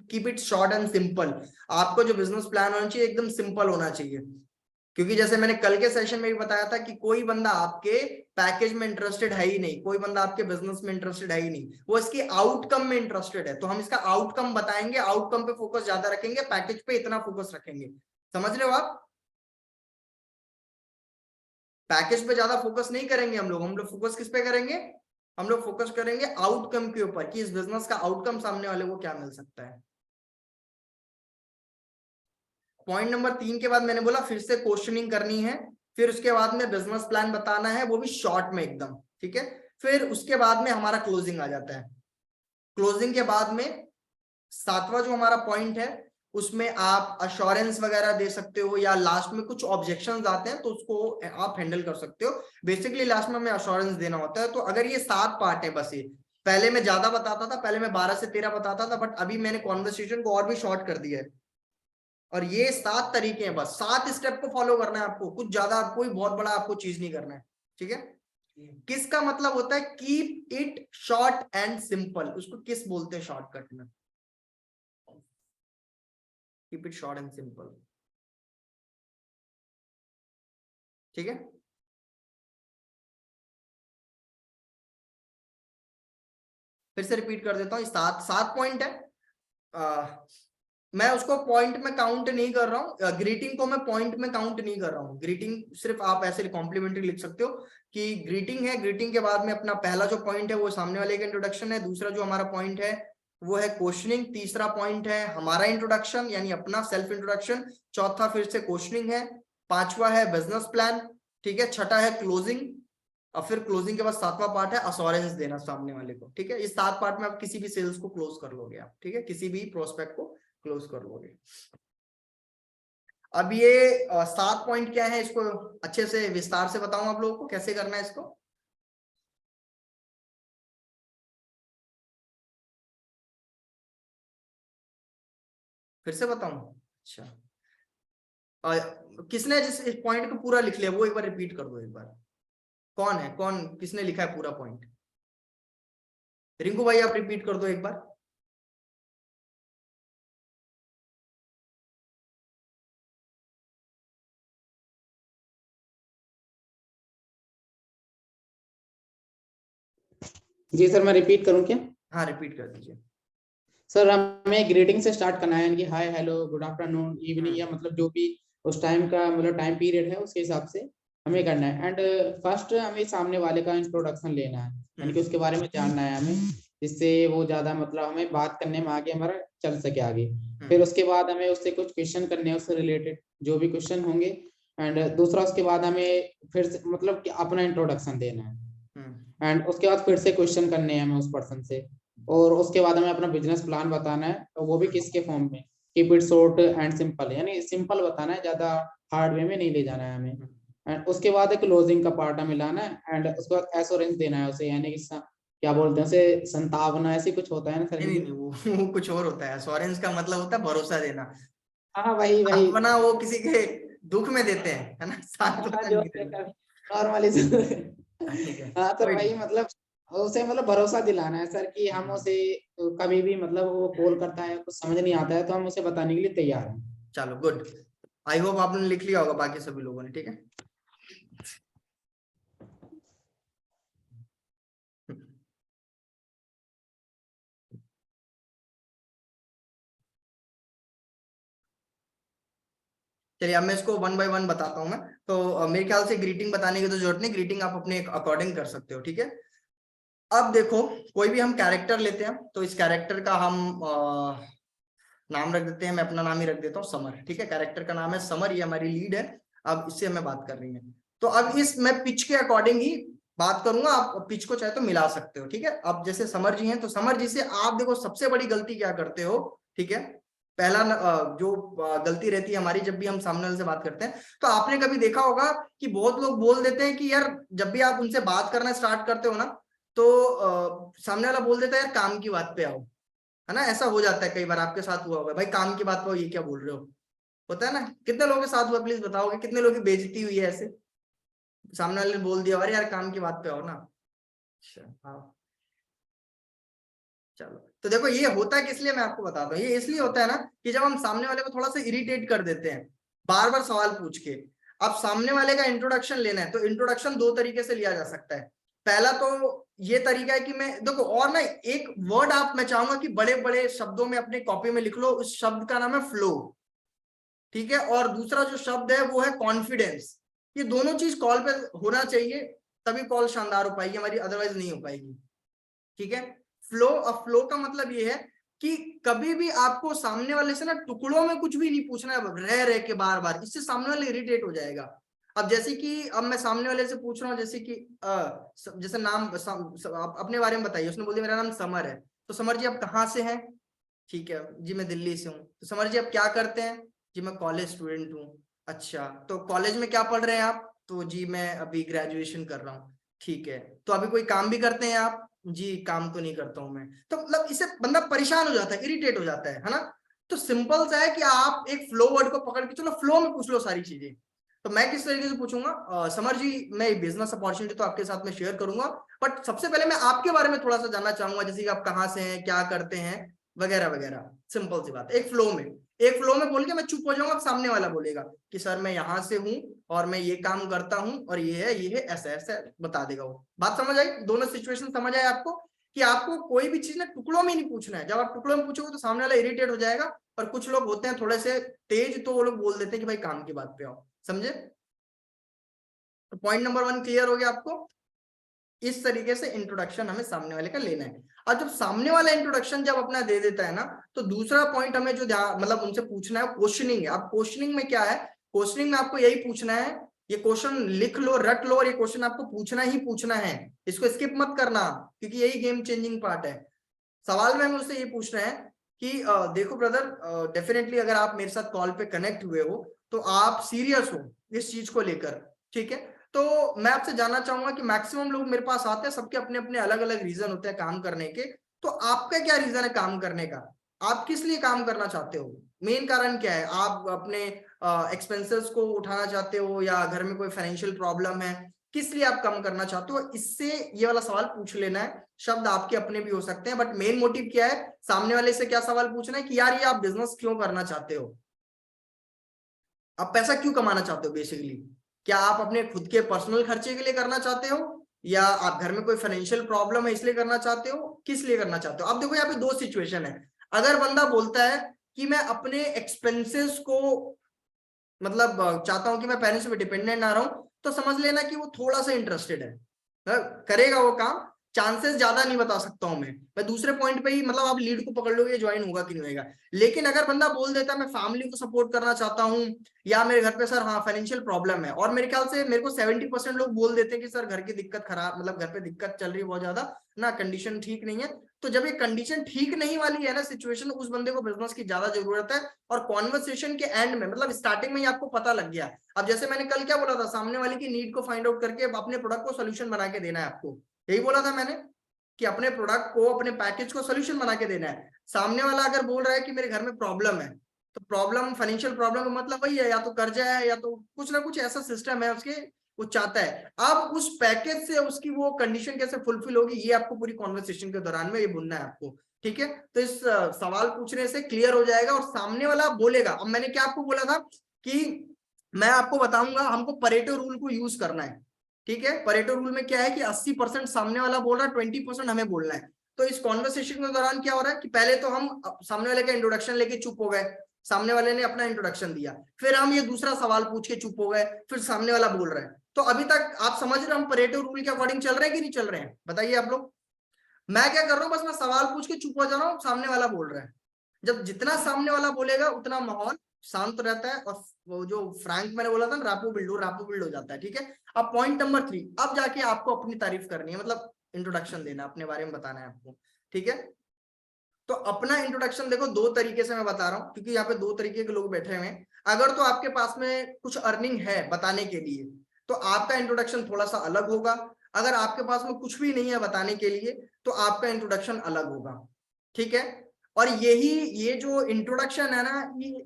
Keep it short and simple. आपको जो बिजनेस प्लान होना चाहिए एकदम सिंपल होना चाहिए, क्योंकि जैसे मैंने कल के सेशन में भी बताया था कि कोई बंदा आपके पैकेज में इंटरेस्टेड है ही नहीं, कोई बंदा आपके बिजनेस में इंटरेस्टेड है ही नहीं, वो इसके आउटकम में इंटरेस्टेड है। तो हम इसका आउटकम बताएंगे, आउटकम पे फोकस ज्यादा रखेंगे, पैकेज पे इतना फोकस रखेंगे। समझ रहे हो आप? पैकेज पे ज्यादा फोकस नहीं करेंगे हम लोग फोकस किस पे करेंगे? हम लोग फोकस करेंगे आउटकम के ऊपर, कि इस बिजनेस का आउटकम सामने वाले को क्या मिल सकता है। पॉइंट नंबर 3 के बाद मैंने बोला फिर से क्वेश्चनिंग करनी है, फिर उसके बाद में बिजनेस प्लान बताना है, वो भी शॉर्ट में एकदम। ठीक है, फिर उसके बाद में हमारा क्लोजिंग आ जाता है। क्लोजिंग के बाद में 7वां जो हमारा पॉइंट है, उसमें आप अश्योरेंस वगैरह दे सकते हो, या लास्ट में कुछ ऑब्जेक्शंस आते हैं तो उसको आप हैंडल कर सकते हो। बेसिकली लास्ट में हमें अश्योरेंस देना होता है। तो अगर ये 7 पार्ट है बस, ये पहले मैं ज्यादा बताता था, पहले मैं 12 से 13 बताता था, बट अभी मैंने कॉन्वर्सेशन को और भी शॉर्ट कर दिया है। और ये 7 तरीके हैं, बस 7 स्टेप को फॉलो करना है आपको, कुछ ज्यादा कोई बहुत बड़ा आपको चीज नहीं करना है। ठीक है, किसका मतलब होता है keep it short and simple, उसको किस बोलते हैं शॉर्टकट में? Keep it short and simple. ठीक है, फिर से रिपीट कर देता हूँ, 7 पॉइंट है। मैं उसको पॉइंट में काउंट नहीं कर रहा हूँ, ग्रीटिंग को मैं पॉइंट में काउंट नहीं कर रहा हूँ। ग्रीटिंग सिर्फ आप ऐसे कॉम्प्लीमेंट्री लिख सकते हो कि ग्रीटिंग है, ग्रीटिंग के बाद में अपना पहला जो पॉइंट है वो सामने वाले का इंट्रोडक्शन है, दूसरा जो हमारा पॉइंट है वो है क्वेश्चनिंग, तीसरा पॉइंट है हमारा इंट्रोडक्शन यानी अपना सेल्फ इंट्रोडक्शन, चौथा फिर से क्वेश्चनिंग है, पांचवा है बिजनेस प्लान, ठीक है, छठा है क्लोजिंग, और फिर क्लोजिंग के बाद 7वां पार्ट है अश्योरेंस देना सामने वाले को। ठीक है, इस 7 पार्ट में आप किसी भी सेल्स को क्लोज कर लोगे आप। ठीक है, किसी भी प्रोस्पेक्ट को क्लोज कर लोगे। अब ये 7 पॉइंट क्या है, इसको अच्छे से विस्तार से बताऊं आप लोगों को कैसे करना है इसको। फिर से बताऊं? अच्छा, किसने जिस इस पॉइंट को पूरा लिख लिया वो एक बार रिपीट कर दो एक बार। कौन है, कौन किसने लिखा है पूरा पॉइंट? रिंकू भाई आप रिपीट कर दो एक बार। जी सर, मैं रिपीट करूं क्या? हाँ रिपीट कर दीजिए। सर हमें ग्रीटिंग से स्टार्ट करना है, यानी कि hi hello good afternoon evening, या मतलब जो भी उस टाइम का मतलब टाइम पीरियड है उसके हिसाब से हमें करना है। एंड फर्स्ट हमें सामने वाले का इंट्रोडक्शन लेना है, यानी कि उसके बारे में जानना है हमें, जिससे वो ज्यादा मतलब हमें बात करने में आगे हमारा चल सके आगे। फिर उसके बाद हमें उससे कुछ क्वेश्चन करने हैं, उससे रिलेटेड जो भी क्वेश्चन होंगे। एंड दूसरा उसके बाद हमें फिर से मतलब कि अपना इंट्रोडक्शन देना है। एंड उसके बाद फिर से क्वेश्चन करने हैं हमें उस पर्सन से, और उसके बाद हमें अपना बिजनेस प्लान बताना है, तो वो भी किसके फॉर्म में, keep it short and simple, यानी सिंपल बताना है, ज्यादा हार्ड वे में नहीं ले जाना है हमें। एंड उसके बाद एक क्लोजिंग का पार्ट हमें लाना है, एंड उसके बाद एश्योरेंस देना है उसे, यानी कि क्या बोलते हैं उसे, संतावना ऐसी कुछ होता है ना सर? नहीं नहीं, वो कुछ और होता है। एश्योरेंस का मतलब होता है भरोसा देना। हाँ वही वही। सांत्वना वो किसी के दुख में देते हैं, है ना, सांत्वना जो नहीं देते। नॉर्मली ठीक है, हाँ सर कोई वही, नहीं। मतलब उसे मतलब भरोसा दिलाना है सर, कि हम उसे कभी भी मतलब वो कॉल करता है कुछ समझ नहीं आता है तो हम उसे बताने के लिए तैयार हैं। चलो गुड। आई होप आपने लिख लिया होगा बाकी सभी लोगों ने, ठीक है। चलिए अब मैं इसको वन बाय वन बताता हूँ मैं। तो मेरे ख्याल से ग्रीटिंग बताने की तो जरूरत नहीं, ग्रीटिंग आप अपने अकॉर्डिंग कर सकते हो, ठीक है। अब देखो कोई भी हम कैरेक्टर लेते हैं, तो इस कैरेक्टर का हम नाम रख देते हैं, मैं अपना नाम ही रख देता हूँ समर, ठीक है। कैरेक्टर का नाम है समर, ये हमारी लीड है। अब इससे हमें बात करनी है, तो अब इस मैं पिच के अकॉर्डिंग ही बात करूंगा, आप पिच को चाहे तो मिला सकते हो, ठीक है। अब जैसे समर जी हैं, तो समर जी से आप देखो सबसे बड़ी गलती क्या करते हो, ठीक है। पहला जो गलती रहती है हमारी जब भी हम सामने वाले से बात करते हैं, तो आपने कभी देखा होगा कि बहुत लोग बोल देते हैं कि यार जब भी आप उनसे बात करना स्टार्ट करते हो ना, तो सामने वाला बोल देता है यार काम की बात पे आओ, है ना। ऐसा हो जाता है, कई बार आपके साथ हुआ होगा, भाई काम की बात पे ये क्या बोल रहे हो, होता है ना। कितने लोगों के साथ हुआ प्लीज बताओगे, कितने लोगों की बेइज्जती हुई है ऐसे, सामने वाले ने बोल दिया अरे यार काम की बात पे आओ ना। अच्छा हाँ, चलो। तो देखो ये होता है किस लिए, मैं आपको बताता हूँ। ये इसलिए होता है ना कि जब हम सामने वाले को थोड़ा सा इरिटेट कर देते हैं बार बार सवाल पूछ के। अब सामने वाले का इंट्रोडक्शन लेना है, तो इंट्रोडक्शन दो तरीके से लिया जा सकता है। पहला तो ये तरीका है कि मैं देखो, और ना एक वर्ड आप मैं चाहूंगा कि बड़े बड़े शब्दों में अपने कॉपी में लिख लो, उस शब्द का नाम है फ्लो, ठीक है। और दूसरा जो शब्द है वो है कॉन्फिडेंस। ये दोनों चीज कॉल पे होना चाहिए, तभी कॉल शानदार हो पाएगी हमारी, अदरवाइज नहीं हो पाएगी, ठीक है। फ्लो, अब फ्लो का मतलब ये है कि कभी भी आपको सामने वाले से ना टुकड़ों में कुछ भी नहीं पूछना है रह के बार बार, इससे सामने वाले इरिटेट हो जाएगा। अब जैसे कि अब मैं सामने वाले से पूछ रहा हूँ, जैसे कि जैसे नाम आप अपने बारे में बताइए, उसने बोल दिया मेरा नाम समर है, तो समर जी आप कहाँ से हैं, ठीक है जी मैं दिल्ली से हूँ। तो समर जी आप क्या करते हैं, जी मैं कॉलेज स्टूडेंट हूँ। अच्छा तो कॉलेज में क्या पढ़ रहे हैं आप, तो जी मैं अभी ग्रेजुएशन कर रहा हूँ, ठीक है। तो अभी कोई काम भी करते हैं आप, जी काम तो नहीं करता हूं मैं। तो मतलब इससे बंदा परेशान हो जाता है, इरिटेट हो जाता है ना। तो सिंपल सा है कि आप एक फ्लो वर्ड को पकड़ के चलो फ्लो में पूछ लो सारी चीजें। तो मैं किस तरीके से पूछूंगा, समर जी मैं बिजनेस अपॉर्चुनिटी तो आपके साथ में शेयर करूंगा, बट सबसे पहले मैं आपके बारे में थोड़ा सा जानना चाहूंगा, जैसे कि आप कहाँ से हैं, क्या करते हैं, वगैरह वगैरह। सिंपल सी बात, एक फ्लो में बोल के मैं चुप हो जाऊंगा, सामने वाला बोलेगा कि सर मैं यहाँ से हूँ और मैं ये काम करता हूँ और ये है ऐसा ऐसा बता देगा वो। बात समझ आई, दोनों सिचुएशन समझ आए आपको, कि आपको कोई भी चीज ना टुकड़ों में नहीं पूछना है। जब आप टुकड़ों में पूछोगे तो सामने वाला इरिटेट हो जाएगा, और कुछ लोग होते हैं थोड़े से तेज, तो वो लोग बोल देते हैं कि भाई काम की बात पे आओ, समझे। तो पॉइंट नंबर 1 क्लियर हो गया आपको। इस तरीके से इंट्रोडक्शन हमें सामने वाले का लेना है। और जब सामने वाला इंट्रोडक्शन जब अपना दे देता है ना, तो दूसरा पॉइंट हमें जो ध्यान मतलब उनसे पूछना है क्वेश्चनिंग है। अब क्वेश्चनिंग में क्या है, क्वेश्चनिंग में आपको यही पूछना है, ये क्वेश्चन लिख लो रट लो, और ये क्वेश्चन आपको पूछना ही पूछना है, इसको स्किप मत करना, क्योंकि यही गेम चेंजिंग पार्ट है। सवाल में हमें उससे ये पूछना है कि देखो ब्रदर, डेफिनेटली अगर आप मेरे साथ कॉल पे कनेक्ट हुए हो तो आप सीरियस हो इस चीज को लेकर, ठीक है। तो मैं आपसे जानना चाहूंगा कि मैक्सिमम लोग मेरे पास आते हैं, सबके अपने अपने अलग अलग रीजन होते हैं काम करने के। तो आपका क्या रीजन है काम करने का, आप किस लिए काम करना चाहते हो, मेन कारण क्या है। आप अपने एक्सपेंसेस को उठाना चाहते हो, या घर में कोई फाइनेंशियल प्रॉब्लम है, किस लिए आप कम करना चाहते हो, इससे ये वाला सवाल पूछ लेना है। शब्द आपके अपने भी हो सकते हैं, बट मेन मोटिव क्या है, सामने वाले से क्या सवाल पूछना है कि यार ये आप बिजनेस क्यों करना चाहते हो, आप पैसा क्यों कमाना चाहते हो बेसिकली। क्या आप अपने खुद के पर्सनल खर्चे के लिए करना चाहते हो, या आप घर में कोई फाइनेंशियल प्रॉब्लम है इसलिए करना चाहते हो, किस लिए करना चाहते हो। अब देखो यहाँ पे दो सिचुएशन है। अगर बंदा बोलता है कि मैं अपने एक्सपेंसेस को मतलब चाहता हूं कि मैं पेरेंट्स पे डिपेंडेंट ना रहूं, तो समझ लेना कि वो थोड़ा सा इंटरेस्टेड है, करेगा वो काम। चांसेस ज्यादा नहीं बता सकता हूं मैं दूसरे पॉइंट पे ही मतलब आप लीड को पकड़ लोगे ज्वाइन होगा कि नहीं होगा। लेकिन अगर बंदा बोल देता है मैं फैमिली को सपोर्ट करना चाहता हूं, या मेरे घर पे सर हाँ फाइनेंशियल प्रॉब्लम है, और मेरे ख्याल से मेरे को 70% लोग बोल देते हैं कि सर घर की दिक्कत खराब, मतलब घर पे दिक्कत चल रही है बहुत ज्यादा ना, कंडीशन ठीक नहीं है। तो जब ये कंडीशन ठीक नहीं वाली है ना सिचुएशन, उस बंदे को बिजनेस की ज्यादा जरूरत है। और कॉन्वर्सेशन के एंड में मतलब स्टार्टिंग में ही आपको पता लग गया। अब जैसे मैंने कल क्या बोला था, सामने वाले की नीड को फाइंड आउट करके अपने प्रोडक्ट को सोल्यूशन बना के देना है आपको, यही बोला था मैंने कि अपने प्रोडक्ट को अपने पैकेज को सोल्यूशन बना के देना है। सामने वाला अगर बोल रहा है कि मेरे घर में प्रॉब्लम है, तो प्रॉब्लम फाइनेंशियल प्रॉब्लम का मतलब वही है, या तो कर्जा है या तो कुछ ना कुछ ऐसा सिस्टम है उसके, वो चाहता है। अब उस पैकेज से उसकी वो कंडीशन कैसे फुलफिल होगी, ये आपको पूरी कॉन्वर्सेशन के दौरान में ये बुनना है आपको, ठीक है। तो इस सवाल पूछने से क्लियर हो जाएगा और सामने वाला बोलेगा। अब मैंने क्या आपको बोला था कि मैं आपको बताऊंगा, हमको परेटो रूल को यूज करना है, ठीक है। परेटो रूल में क्या है कि 80% सामने वाला बोल रहा है, 20% हमें बोलना है। तो इस कॉन्वर्सेशन के दौरान क्या हो रहा है कि पहले तो हम सामने वाले का इंट्रोडक्शन लेके चुप हो गए, सामने वाले ने अपना इंट्रोडक्शन दिया, फिर हम ये दूसरा सवाल पूछ के चुप हो गए, फिर सामने वाला बोल रहा है। तो अभी तक आप समझ रहे हो हम परेटो रूल के अकॉर्डिंग चल रहे हैं कि नहीं चल रहे हैं, बताइए आप लोग। मैं क्या कर रहा हूँ, बस मैं सवाल पूछ के चुप हो जा रहा हूँ, सामने वाला बोल रहा है। जब जितना सामने वाला बोलेगा उतना माहौल शांत रहता है, और वो जो फ्रैंक मैंने बोला था ना, रापो बिल्ड हो जाता है, ठीक है। अब पॉइंट नंबर 3, अब जाके आपको अपनी तारीफ करनी है, मतलब इंट्रोडक्शन देना, अपने बारे में बताना है आपको, ठीक है। तो अपना इंट्रोडक्शन देखो 2 तरीके से मैं बता रहा हूँ, क्योंकि यहाँ पे 2 तरीके के लोग बैठे हुए हैं। अगर तो आपके पास में कुछ अर्निंग है बताने के लिए, तो आपका इंट्रोडक्शन थोड़ा सा अलग होगा। अगर आपके पास में कुछ भी नहीं है बताने के लिए, तो आपका इंट्रोडक्शन अलग होगा, ठीक है। और ये जो इंट्रोडक्शन है ना,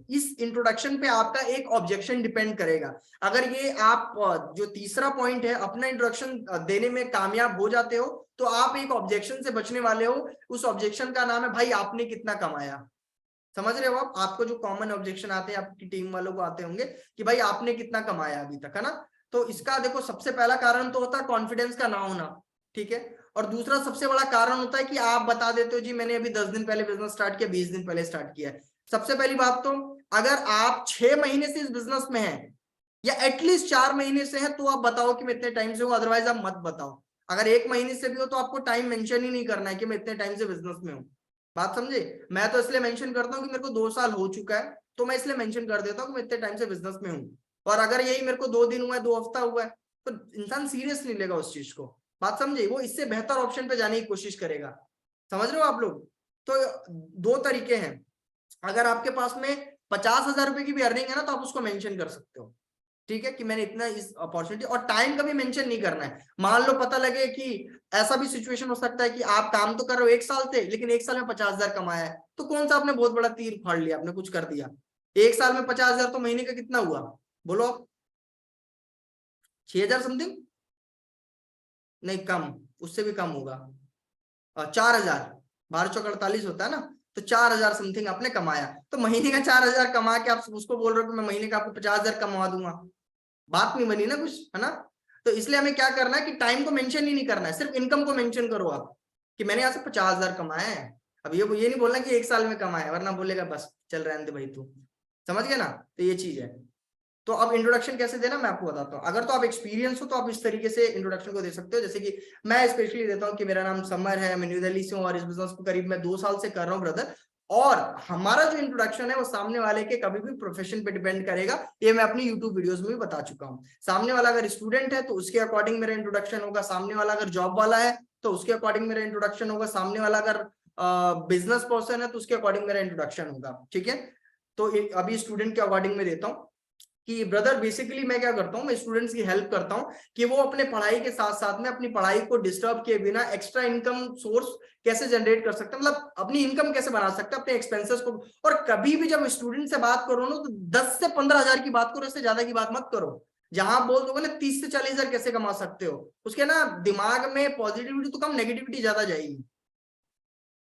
इस इंट्रोडक्शन पे आपका एक ऑब्जेक्शन डिपेंड करेगा। अगर ये आप जो तीसरा पॉइंट है, अपना इंट्रोडक्शन देने में कामयाब हो जाते हो, तो आप एक ऑब्जेक्शन से बचने वाले हो। उस ऑब्जेक्शन का नाम है भाई आपने कितना कमाया। समझ रहे हो आप, आपको जो कॉमन ऑब्जेक्शन आते हैं आपकी टीम वालों को आते होंगे कि भाई आपने कितना कमाया अभी तक, है ना। तो इसका देखो सबसे पहला कारण तो होता है कॉन्फिडेंस का ना होना, ठीक है। और दूसरा सबसे बड़ा कारण होता है कि आप बता देते हो जी मैंने अभी 10 दिन पहले बिजनेस स्टार्ट किया, 20 दिन पहले स्टार्ट किया है। सबसे पहली बात तो, अगर आप 6 महीने से इस बिजनेस में हैं, या एटलीस्ट 4 महीने से है, तो आप बताओ कि मैं इतने टाइम से हूं, अदरवाइज आप मत बताओ। अगर 1 महीने से भी हो तो आपको टाइम मेंशन ही नहीं करना है कि मैं इतने टाइम से बिजनेस में हूं। बात समझे। मैं तो इसलिए मेंशन करता हूँ कि मेरे को 2 साल हो चुका है, तो मैं इसलिए मेंशन कर देता हूँ कि मैं इतने टाइम से बिजनेस में हूँ। और अगर यही मेरे को 2 दिन हुआ है, 2 हफ्ता हुआ है, तो इंसान सीरियस नहीं लेगा उस चीज को। बात समझे, वो इससे बेहतर ऑप्शन पे जाने की कोशिश करेगा। समझ रहे हो आप लोग। तो 2 तरीके हैं। अगर आपके पास में 50,000 रुपए की भी अर्निंग है ना, तो आप उसको मेंशन कर सकते हो, ठीक है, कि मैंने इतना इस अपॉर्चुनिटी। और टाइम कभी मेंशन नहीं करना है। मान लो पता लगे कि ऐसा भी सिचुएशन हो सकता है कि आप काम तो कर रहे हो 1 साल से, लेकिन 1 साल में 50,000 कमाया है, तो कौन सा आपने बहुत बड़ा तीर फाड़ लिया, आपने कुछ कर दिया। 1 साल में 50,000 तो महीने का कितना हुआ, बोलो आप। 6,000 समथिंग, नहीं कम, उससे भी कम होगा। 4,000, 12 चौक 48 होता है ना, तो 4,000 समथिंग आपने कमाया। तो महीने का 4,000 कमा के आप उसको बोल रहे हो कि मैं महीने का आपको 50,000 कमा दूंगा, बात नहीं बनी ना कुछ, है ना। तो इसलिए हमें क्या करना है कि टाइम को मेंशन ही नहीं करना है, सिर्फ इनकम को मेंशन करो आप, कि मैंने यहाँ से 50,000 कमाए हैं। अब ये नहीं बोलना कि 1 साल में कमाए, वरना बोलेगा बस चल रहने दे भाई तू। समझ गया ना, तो ये चीज है। तो अब इंट्रोडक्शन कैसे देना मैं आपको बताता हूँ। अगर तो आप एक्सपीरियंस हो तो आप इस तरीके से इंट्रोडक्शन को दे सकते हो, जैसे कि मैं स्पेशली देता हूँ कि मेरा नाम समर है, मैं न्यू दिल्ली से हूँ, और इस बिजनेस को करीब मैं 2 साल से कर रहा हूँ ब्रदर। और हमारा जो इंट्रोडक्शन है वो सामने वाले के कभी भी प्रोफेशन पे डिपेंड करेगा, ये मैं अपनी यूट्यूब वीडियोस में भी बता चुका हूँ। सामने वाला अगर स्टूडेंट है तो उसके अकॉर्डिंग मेरा इंट्रोडक्शन होगा, सामने वाला अगर जॉब वाला है तो उसके अकॉर्डिंग मेरा इंट्रोडक्शन होगा, सामने वाला अगर बिजनेस पर्सन है तो उसके अकॉर्डिंग मेरा इंट्रोडक्शन होगा, ठीक है। तो अभी स्टूडेंट के अकॉर्डिंग में देता हूँ कि ब्रदर बेसिकली मैं क्या करता हूँ, मैं स्टूडेंट्स की हेल्प करता हूँ कि वो अपने पढ़ाई के साथ साथ में अपनी पढ़ाई को डिस्टर्ब किए बिना एक्स्ट्रा इनकम सोर्स कैसे जनरेट कर सकते हैं, मतलब अपनी इनकम कैसे बना सकते हैं, अपने एक्सपेंसेस को। और कभी भी जब स्टूडेंट से बात करो ना, तो 10 से 15,000 की बात करो, इससे ज्यादा की बात मत करो। जहां आप बोल दोगे ना 30 से 40,000 कैसे कमा सकते हो, उसके ना दिमाग में पॉजिटिविटी तो कम, नेगेटिविटी ज्यादा जाएगी।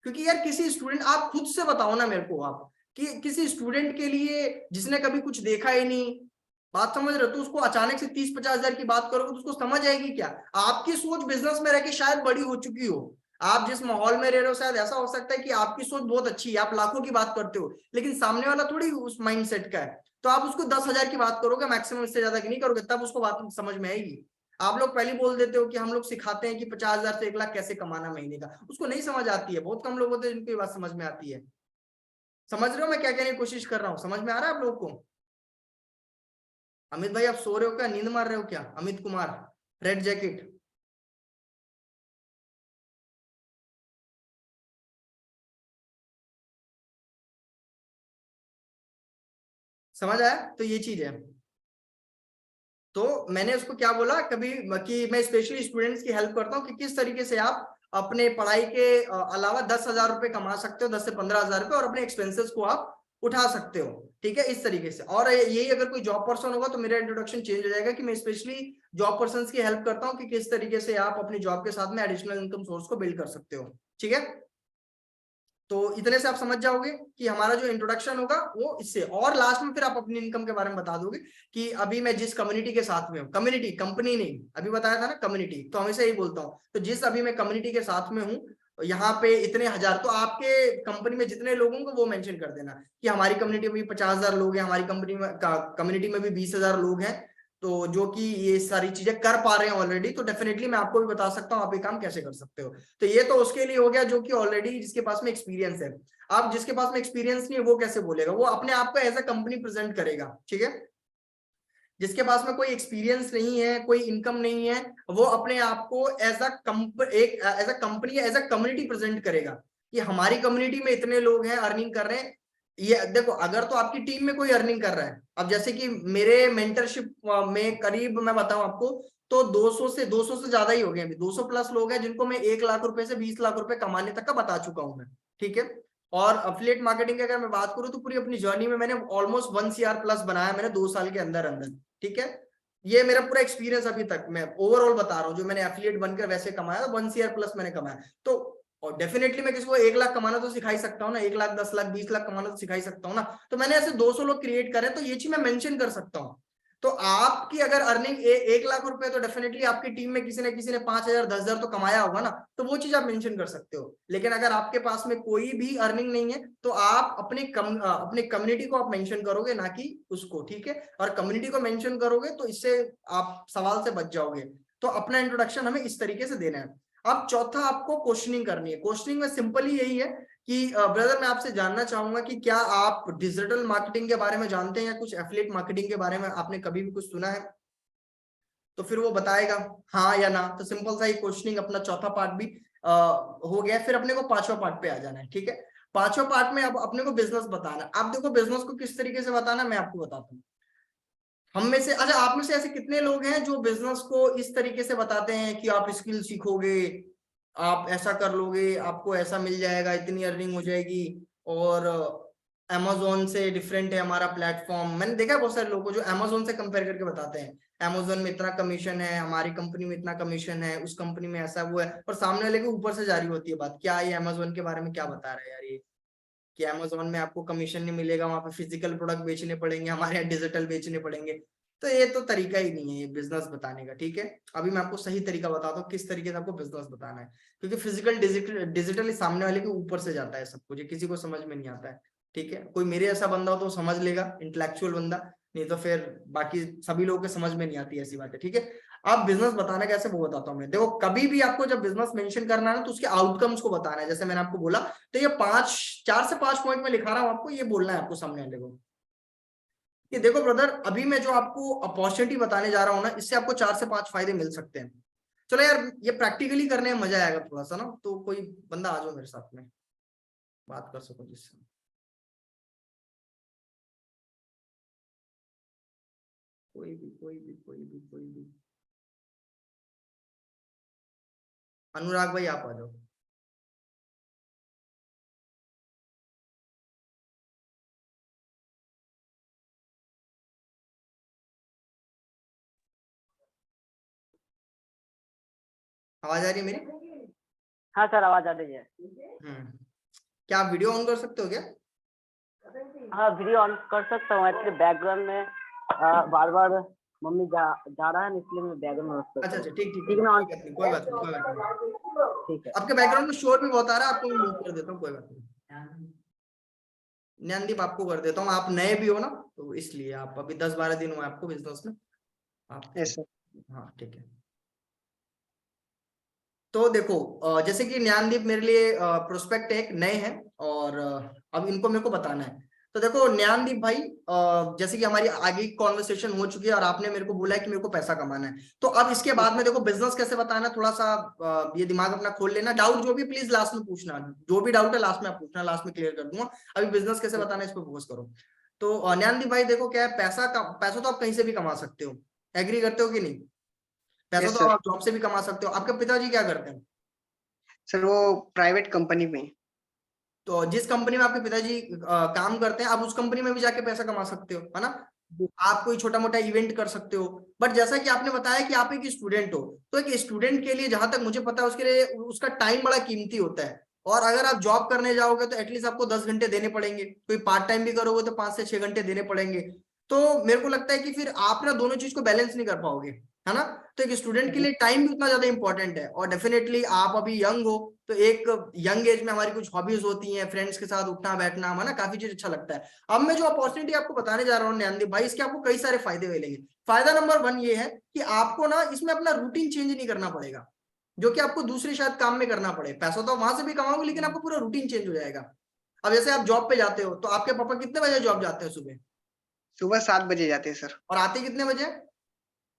क्योंकि यार किसी स्टूडेंट, आप खुद से बताओ ना मेरे को आप, कि किसी स्टूडेंट के लिए जिसने कभी कुछ देखा ही नहीं, बात समझ रहे हो, तो उसको अचानक से 30-50,000 की बात करोगे तो उसको समझ आएगी क्या। आपकी सोच बिजनेस में रह के शायद बड़ी हो चुकी हो, आप जिस माहौल में रह रहे हो शायद ऐसा हो सकता है कि आपकी सोच बहुत अच्छी है, आप लाखों की बात करते हो, लेकिन सामने वाला थोड़ी उस माइंड सेट का है। तो आप उसको 10,000 की बात करोगे मैक्सिमम, इससे ज्यादा की नहीं करोगे, तब उसको बात समझ में आएगी। आप लोग पहले बोल देते हो कि हम लोग सिखाते हैं कि 50,000 से 1 लाख कैसे कमाना महीने का, उसको नहीं समझ आती है। बहुत कम लोग होते हैं जिनको ये बात समझ में आती है। समझ रहे हो मैं क्या कहने की कोशिश कर रहा हूँ, समझ में आ रहा है आप लोगों को। अमित भाई आप सो रहे हो क्या, नींद मार रहे हो क्या, अमित कुमार रेड जैकेट। समझ आया, तो ये चीज है। तो मैंने उसको क्या बोला कभी कि मैं स्पेशली स्टूडेंट्स की हेल्प करता हूँ कि किस तरीके से आप अपने पढ़ाई के अलावा 10,000 रुपए कमा सकते हो, 10 से 15,000 रुपए, और अपने एक्सपेंसेस को आप उठा सकते हो, ठीक है, इस तरीके से। और यही अगर कोई जॉब पर्सन होगा तो मेरा इंट्रोडक्शन चेंज हो जाएगा कि मैं स्पेशली जॉब पर्सन की हेल्प करता हूँ कि किस तरीके से आप अपनी जॉब के साथ में एडिशनल इनकम सोर्स को बिल्ड कर सकते हो, ठीक है। तो इतने से आप समझ जाओगे कि हमारा जो इंट्रोडक्शन होगा वो इससे, और लास्ट में फिर आप अपनी इनकम के बारे में बता दोगे कि अभी मैं जिस कम्युनिटी के साथ में हूँ, कम्युनिटी कंपनी नहीं, अभी बताया था ना कम्युनिटी, तो हमेशा यही बोलता हूँ, तो जिस अभी मैं कम्युनिटी के साथ में हूँ यहाँ पे इतने हजार, तो आपके कंपनी में जितने लोग होंगे वो मेंशन कर देना कि हमारी कम्युनिटी में भी 50,000 लोग हैं, हमारी कंपनी में कम्युनिटी में भी 20,000 लोग हैं, तो जो कि ये सारी चीजें कर पा रहे हैं ऑलरेडी, तो डेफिनेटली मैं आपको भी बता सकता हूँ आप ये काम कैसे कर सकते हो। तो ये तो उसके लिए हो गया जो कि ऑलरेडी जिसके पास में एक्सपीरियंस है। आप जिसके पास में एक्सपीरियंस नहीं है वो कैसे बोलेगा, वो अपने आप को एज अ कंपनी प्रेजेंट करेगा, ठीक है। जिसके पास में कोई एक्सपीरियंस नहीं है, कोई इनकम नहीं है, वो अपने आप को as a company as a community present करेगा कि हमारी कम्युनिटी में इतने लोग हैं अर्निंग कर रहे हैं। ये देखो, अगर तो आपकी टीम में कोई अर्निंग कर रहा है, अब जैसे कि मेरे मेंटरशिप में करीब मैं बताऊं आपको तो 200 से ज्यादा ही हो गए, अभी 200 प्लस लोग हैं जिनको मैं 1 लाख रुपए से 20 लाख रुपए कमाने तक का बता चुका हूं मैं, ठीक है। और अफिलिएट मार्केटिंग की अगर मैं बात करूं तो पूरी अपनी जर्नी में मैंने ऑलमोस्ट 1 CR प्लस बनाया मैंने 2 साल के अंदर अंदर, ठीक है। ये मेरा पूरा एक्सपीरियंस अभी तक मैं ओवरऑल बता रहा हूँ, जो मैंने एफिलिएट बनकर वैसे कमाया 1 CR प्लस मैंने कमाया। तो और डेफिनेटली मैं किसी को 1 लाख कमाना तो सिखा ही सकता हूँ ना, 1 लाख 10 लाख 20 लाख कमाना तो सिखा ही सकता हूँ ना। तो मैंने ऐसे 200 लोग क्रिएट करे, तो ये चीज मैं मेंशन कर सकता हूँ। तो आपकी अगर अर्निंग 1 लाख रुपए, तो डेफिनेटली आपकी टीम में किसी ने 5,000 10,000 तो कमाया होगा ना, तो वो चीज आप मेंशन कर सकते हो। लेकिन अगर आपके पास में कोई भी अर्निंग नहीं है तो आप अपने कम्युनिटी को आप मेंशन करोगे, ना कि उसको, ठीक है। और कम्युनिटी को मेंशन करोगे तो इससे आप सवाल से बच जाओगे। तो अपना इंट्रोडक्शन हमें इस तरीके से देना है। अब चौथा आपको क्वेश्चनिंग करनी है। क्वेश्चनिंग में सिंपल ही यही है कि ब्रदर मैं आपसे जानना चाहूंगा कि क्या आप डिजिटल मार्केटिंग के बारे में जानते हैं या कुछ एफिलिएट मार्केटिंग के बारे में आपने कभी भी कुछ सुना है, तो फिर वो बताएगा हाँ या ना। तो सिंपल सा ही क्वेश्चनिंग अपना चौथा पार्ट भी हो गया। फिर अपने को पांचवा पार्ट पे आ जाना है, ठीक है। पांचवा पार्ट में अब अपने को बिजनेस बताना है। आप देखो बिजनेस को किस तरीके से बताना मैं आपको बताता हूँ। हम में से, अच्छा आप में से ऐसे कितने लोग हैं जो बिजनेस को इस तरीके से बताते हैं कि आप स्किल सीखोगे, आप ऐसा कर लोगे, आपको ऐसा मिल जाएगा, इतनी अर्निंग हो जाएगी, और अमेजोन से डिफरेंट है हमारा प्लेटफॉर्म। मैंने देखा है बहुत सारे लोगों को जो अमेजोन से कंपेयर करके बताते हैं, अमेजोन में इतना कमीशन है, हमारी कंपनी में इतना कमीशन है, उस कंपनी में ऐसा वो है, और सामने वाले के ऊपर से जारी होती है बात। क्या ये अमेजोन के बारे में क्या बता रहा है यार ये, कि अमेजोन में आपको कमीशन नहीं मिलेगा, वहां पे फिजिकल प्रोडक्ट बेचने पड़ेंगे, हमारे यहाँ डिजिटल बेचने पड़ेंगे। तो ये तो तरीका ही नहीं है ये बिजनेस बताने का, ठीक है। अभी मैं आपको सही तरीका बताता हूँ किस तरीके से आपको बिजनेस बताना है, क्योंकि फिजिकल डिजिटल सामने वाले के ऊपर से जाता है सब कुछ, किसी को समझ में नहीं आता है, ठीक है। कोई मेरे ऐसा बंदा हो तो समझ लेगा, इंटेलेक्चुअल बंदा, नहीं तो फिर बाकी सभी लोगों के समझ में नहीं आती ऐसी बात है, ठीक है। अब बिजनेस बताना कैसे वो बताता हूँ मैं। देखो कभी भी आपको जब बिजनेस मेंशन करना है ना तो उसके आउटकम्स को बताना है, जैसे मैंने आपको बोला। तो ये 4 से 5 पॉइंट में लिखा रहा हूँ आपको, ये बोलना है आपको सामने वाले को कि देखो ब्रदर अभी मैं जो आपको अपॉर्चुनिटी बताने जा रहा हूँ ना, इससे आपको 4 से 5 फायदे मिल सकते हैं। चलो यार ये प्रैक्टिकली करने में मजा आएगा थोड़ा सा ना, तो कोई बंदा आ जाओ मेरे साथ में, बात कर सको जिससे। कोई भी। अनुराग भाई आप आ जाओ। आवाज आ रही है मेरी? हाँ सर, आवाज आ रही है। क्या आप वीडियो ऑन कर सकते हो क्या? हाँ वीडियो ऑन कर सकता हूँ, एक्चुअली बैकग्राउंड में बार बार मम्मी जा रहा है, इसलिए मैं बैकग्राउंड में रखता हूँ। अच्छा ठीक ठीक ना? कोई बात नहीं। ठीक है। आपके बैकग्राउंड में शोर भी बहुत आ रहा है, आपको म्यूट कर देता हूँ, कोई बात नहीं। ज्ञानदीप आपको कर देता हूँ, आप नए भी हो ना तो इसलिए, आप अभी 10-12 दिन हुए आपको बिजनेस में आप। हाँ ठीक है। तो देखो जैसे कि ज्ञानदीप मेरे लिए प्रोस्पेक्ट एक नए हैं, और अब इनको मेरे को बताना है। तो देखो ज्ञानदीप भाई, जैसे कि हमारी आगे कॉन्वर्सेशन हो चुकी है और आपने मेरे को बोला है कि मेरे को पैसा कमाना है, तो अब इसके बाद में देखो बिजनेस कैसे बताना है, थोड़ा सा ये दिमाग अपना खोल लेना। डाउट जो भी प्लीज लास्ट में पूछना, जो भी डाउट है लास्ट में आप पूछना, लास्ट में क्लियर कर दूंगा। अभी बिजनेस कैसे बताना है इस पर फोकस करो। तो ज्ञानदीप भाई देखो क्या है, पैसा तो आप कहीं से भी कमा सकते हो, एग्री करते हो कि नहीं? पैसा तो आप जॉब से भी कमा सकते हो। आपके पिताजी क्या करते हैं? सर वो प्राइवेट कंपनी में। तो जिस कंपनी में आपके पिताजी काम करते हैं, आप उस कंपनी में भी जाके पैसा कमा सकते हो, है ना। आप कोई छोटा मोटा इवेंट कर सकते हो। बट जैसा कि आपने बताया कि आप एक स्टूडेंट हो, तो एक स्टूडेंट के लिए जहां तक मुझे पता है उसके लिए उसका टाइम बड़ा कीमती होता है, और अगर आप जॉब करने जाओगे तो एटलीस्ट आपको 10 घंटे देने पड़ेंगे, कोई पार्ट टाइम भी करोगे तो 5 से 6 घंटे देने पड़ेंगे। तो मेरे को लगता है कि फिर आप ना दोनों चीज को बैलेंस नहीं कर पाओगे, है ना। तो एक स्टूडेंट के लिए टाइम भी उतना ज्यादा इंपॉर्टेंट है। और डेफिनेटली आप अभी यंग हो, तो एक यंग एज में हमारी कुछ हॉबीज होती हैं, फ्रेंड्स के साथ उठना बैठना, है ना, काफी चीज अच्छा लगता है। अब मैं जो अपॉर्चुनिटी आपको बताने जा रहा हूँ नयनदीप भाई, इसके आपको कई सारे फायदे मिलेंगे। फायदा नंबर 1 ये है कि आपको ना इसमें अपना रूटीन चेंज नहीं करना पड़ेगा, जो कि आपको दूसरे शायद काम में करना पड़े। पैसा तो वहां से भी कमाओगे, लेकिन आपको पूरा रूटीन चेंज हो जाएगा। अब जैसे आप जॉब पे जाते हो, तो आपके पापा कितने बजे जॉब जाते हैं सुबह, सुबह 7 बजे जाते हैं सर, और आते कितने बजे?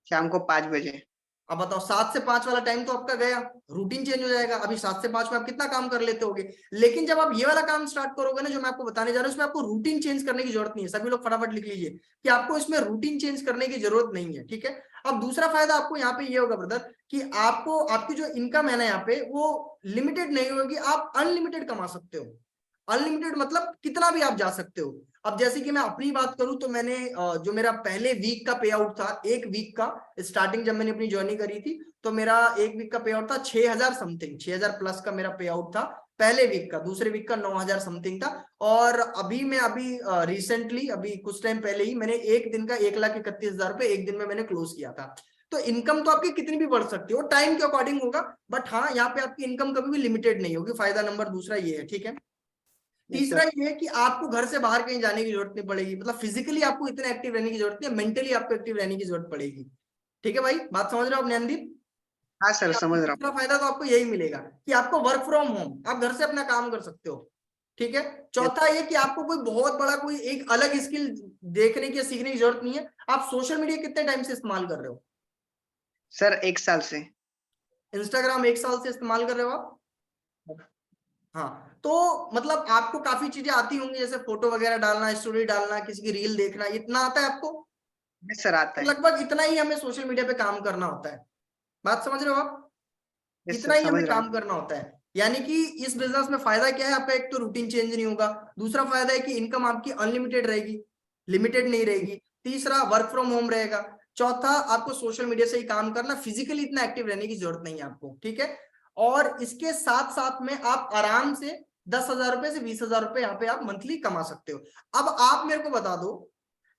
शाम को 5 बजे। अब बताओ, 7 से 5 वाला टाइम तो आपका गया, रूटीन चेंज हो जाएगा। अभी 7 से 5 में आप कितना काम कर लेते होगे। लेकिन जब आप ये वाला काम स्टार्ट करोगे ना, जो मैं आपको बताने जा रहा हूँ, उसमें आपको रूटीन चेंज करने की जरूरत नहीं है। सभी लोग फटाफट लिख लीजिए कि आपको इसमें रूटीन चेंज करने की जरूरत नहीं है, ठीक है। अब दूसरा फायदा आपको यहाँ पे ये होगा ब्रदर, कि आपको आपकी जो इनकम है ना यहाँ पे, वो लिमिटेड नहीं होगी, आप अनलिमिटेड कमा सकते हो। अनलिमिटेड मतलब कितना भी आप जा सकते हो। अब जैसे कि मैं अपनी बात करूं, तो मैंने जो मेरा पहले वीक का पे आउट था, एक वीक का, स्टार्टिंग जब मैंने अपनी जर्नी करी थी, तो मेरा एक वीक का पे आउट था 6000 समथिंग, 6000 प्लस का मेरा पे आउट था पहले वीक का। दूसरे वीक का 9000 समथिंग था। और अभी मैं रिसेंटली अभी कुछ टाइम पहले ही मैंने एक दिन का 1,31,000 रुपए एक दिन में मैंने क्लोज किया था। तो इनकम तो आपकी कितनी भी बढ़ सकती हो, टाइम के अकॉर्डिंग होगा, बट हाँ, यहाँ पे आपकी इनकम कभी भी लिमिटेड नहीं होगी। फायदा नंबर दूसरा ये है, ठीक है। तीसरा ये है कि आपको घर से बाहर कहीं जाने की जरूरत नहीं पड़ेगी, मतलब फिजिकली आपको इतना एक्टिव रहने की जरूरत नहीं है, मेंटली आपको एक्टिव रहने की जरूरत पड़ेगी। ठीक है भाई, बात समझ रहे हो आप नयनदीप? हाँ सर, समझ रहा हूँ। तीसरा फायदा तो आपको यही मिलेगा कि आपको वर्क फ्रॉम होम, आप घर से अपना काम कर सकते हो, ठीक है। चौथा ये कि आपको कोई बहुत बड़ा कोई एक अलग स्किल देखने की सीखने की जरूरत नहीं है। आप सोशल मीडिया कितने टाइम से इस्तेमाल कर रहे हो? सर 1 साल से। इंस्टाग्राम 1 साल से इस्तेमाल कर रहे हो आप? हाँ, तो मतलब आपको काफी चीजें आती होंगी, जैसे फोटो वगैरह डालना, स्टोरी डालना, किसी की रील देखना, इतना आता है आपको? यस सर, आता है। लगभग इतना ही हमें सोशल मीडिया पे काम करना होता है। बात समझ रहे हो आप? यस इतना सर, ही समझ हमें रहा हूँ। काम करना होता है। यानी कि इस बिजनेस में फायदा क्या है, आपका एक तो रूटीन चेंज नहीं होगा, दूसरा फायदा है कि इनकम आपकी अनलिमिटेड रहेगी, लिमिटेड नहीं रहेगी, तीसरा वर्क फ्रॉम होम रहेगा, चौथा आपको सोशल मीडिया से ही काम करना, फिजिकली इतना एक्टिव रहने की जरूरत नहीं है आपको, ठीक है। और इसके साथ साथ में आप आराम से 10,000 रुपए से 20,000 रुपए यहाँ पे आप मंथली कमा सकते हो। अब आप मेरे को बता दो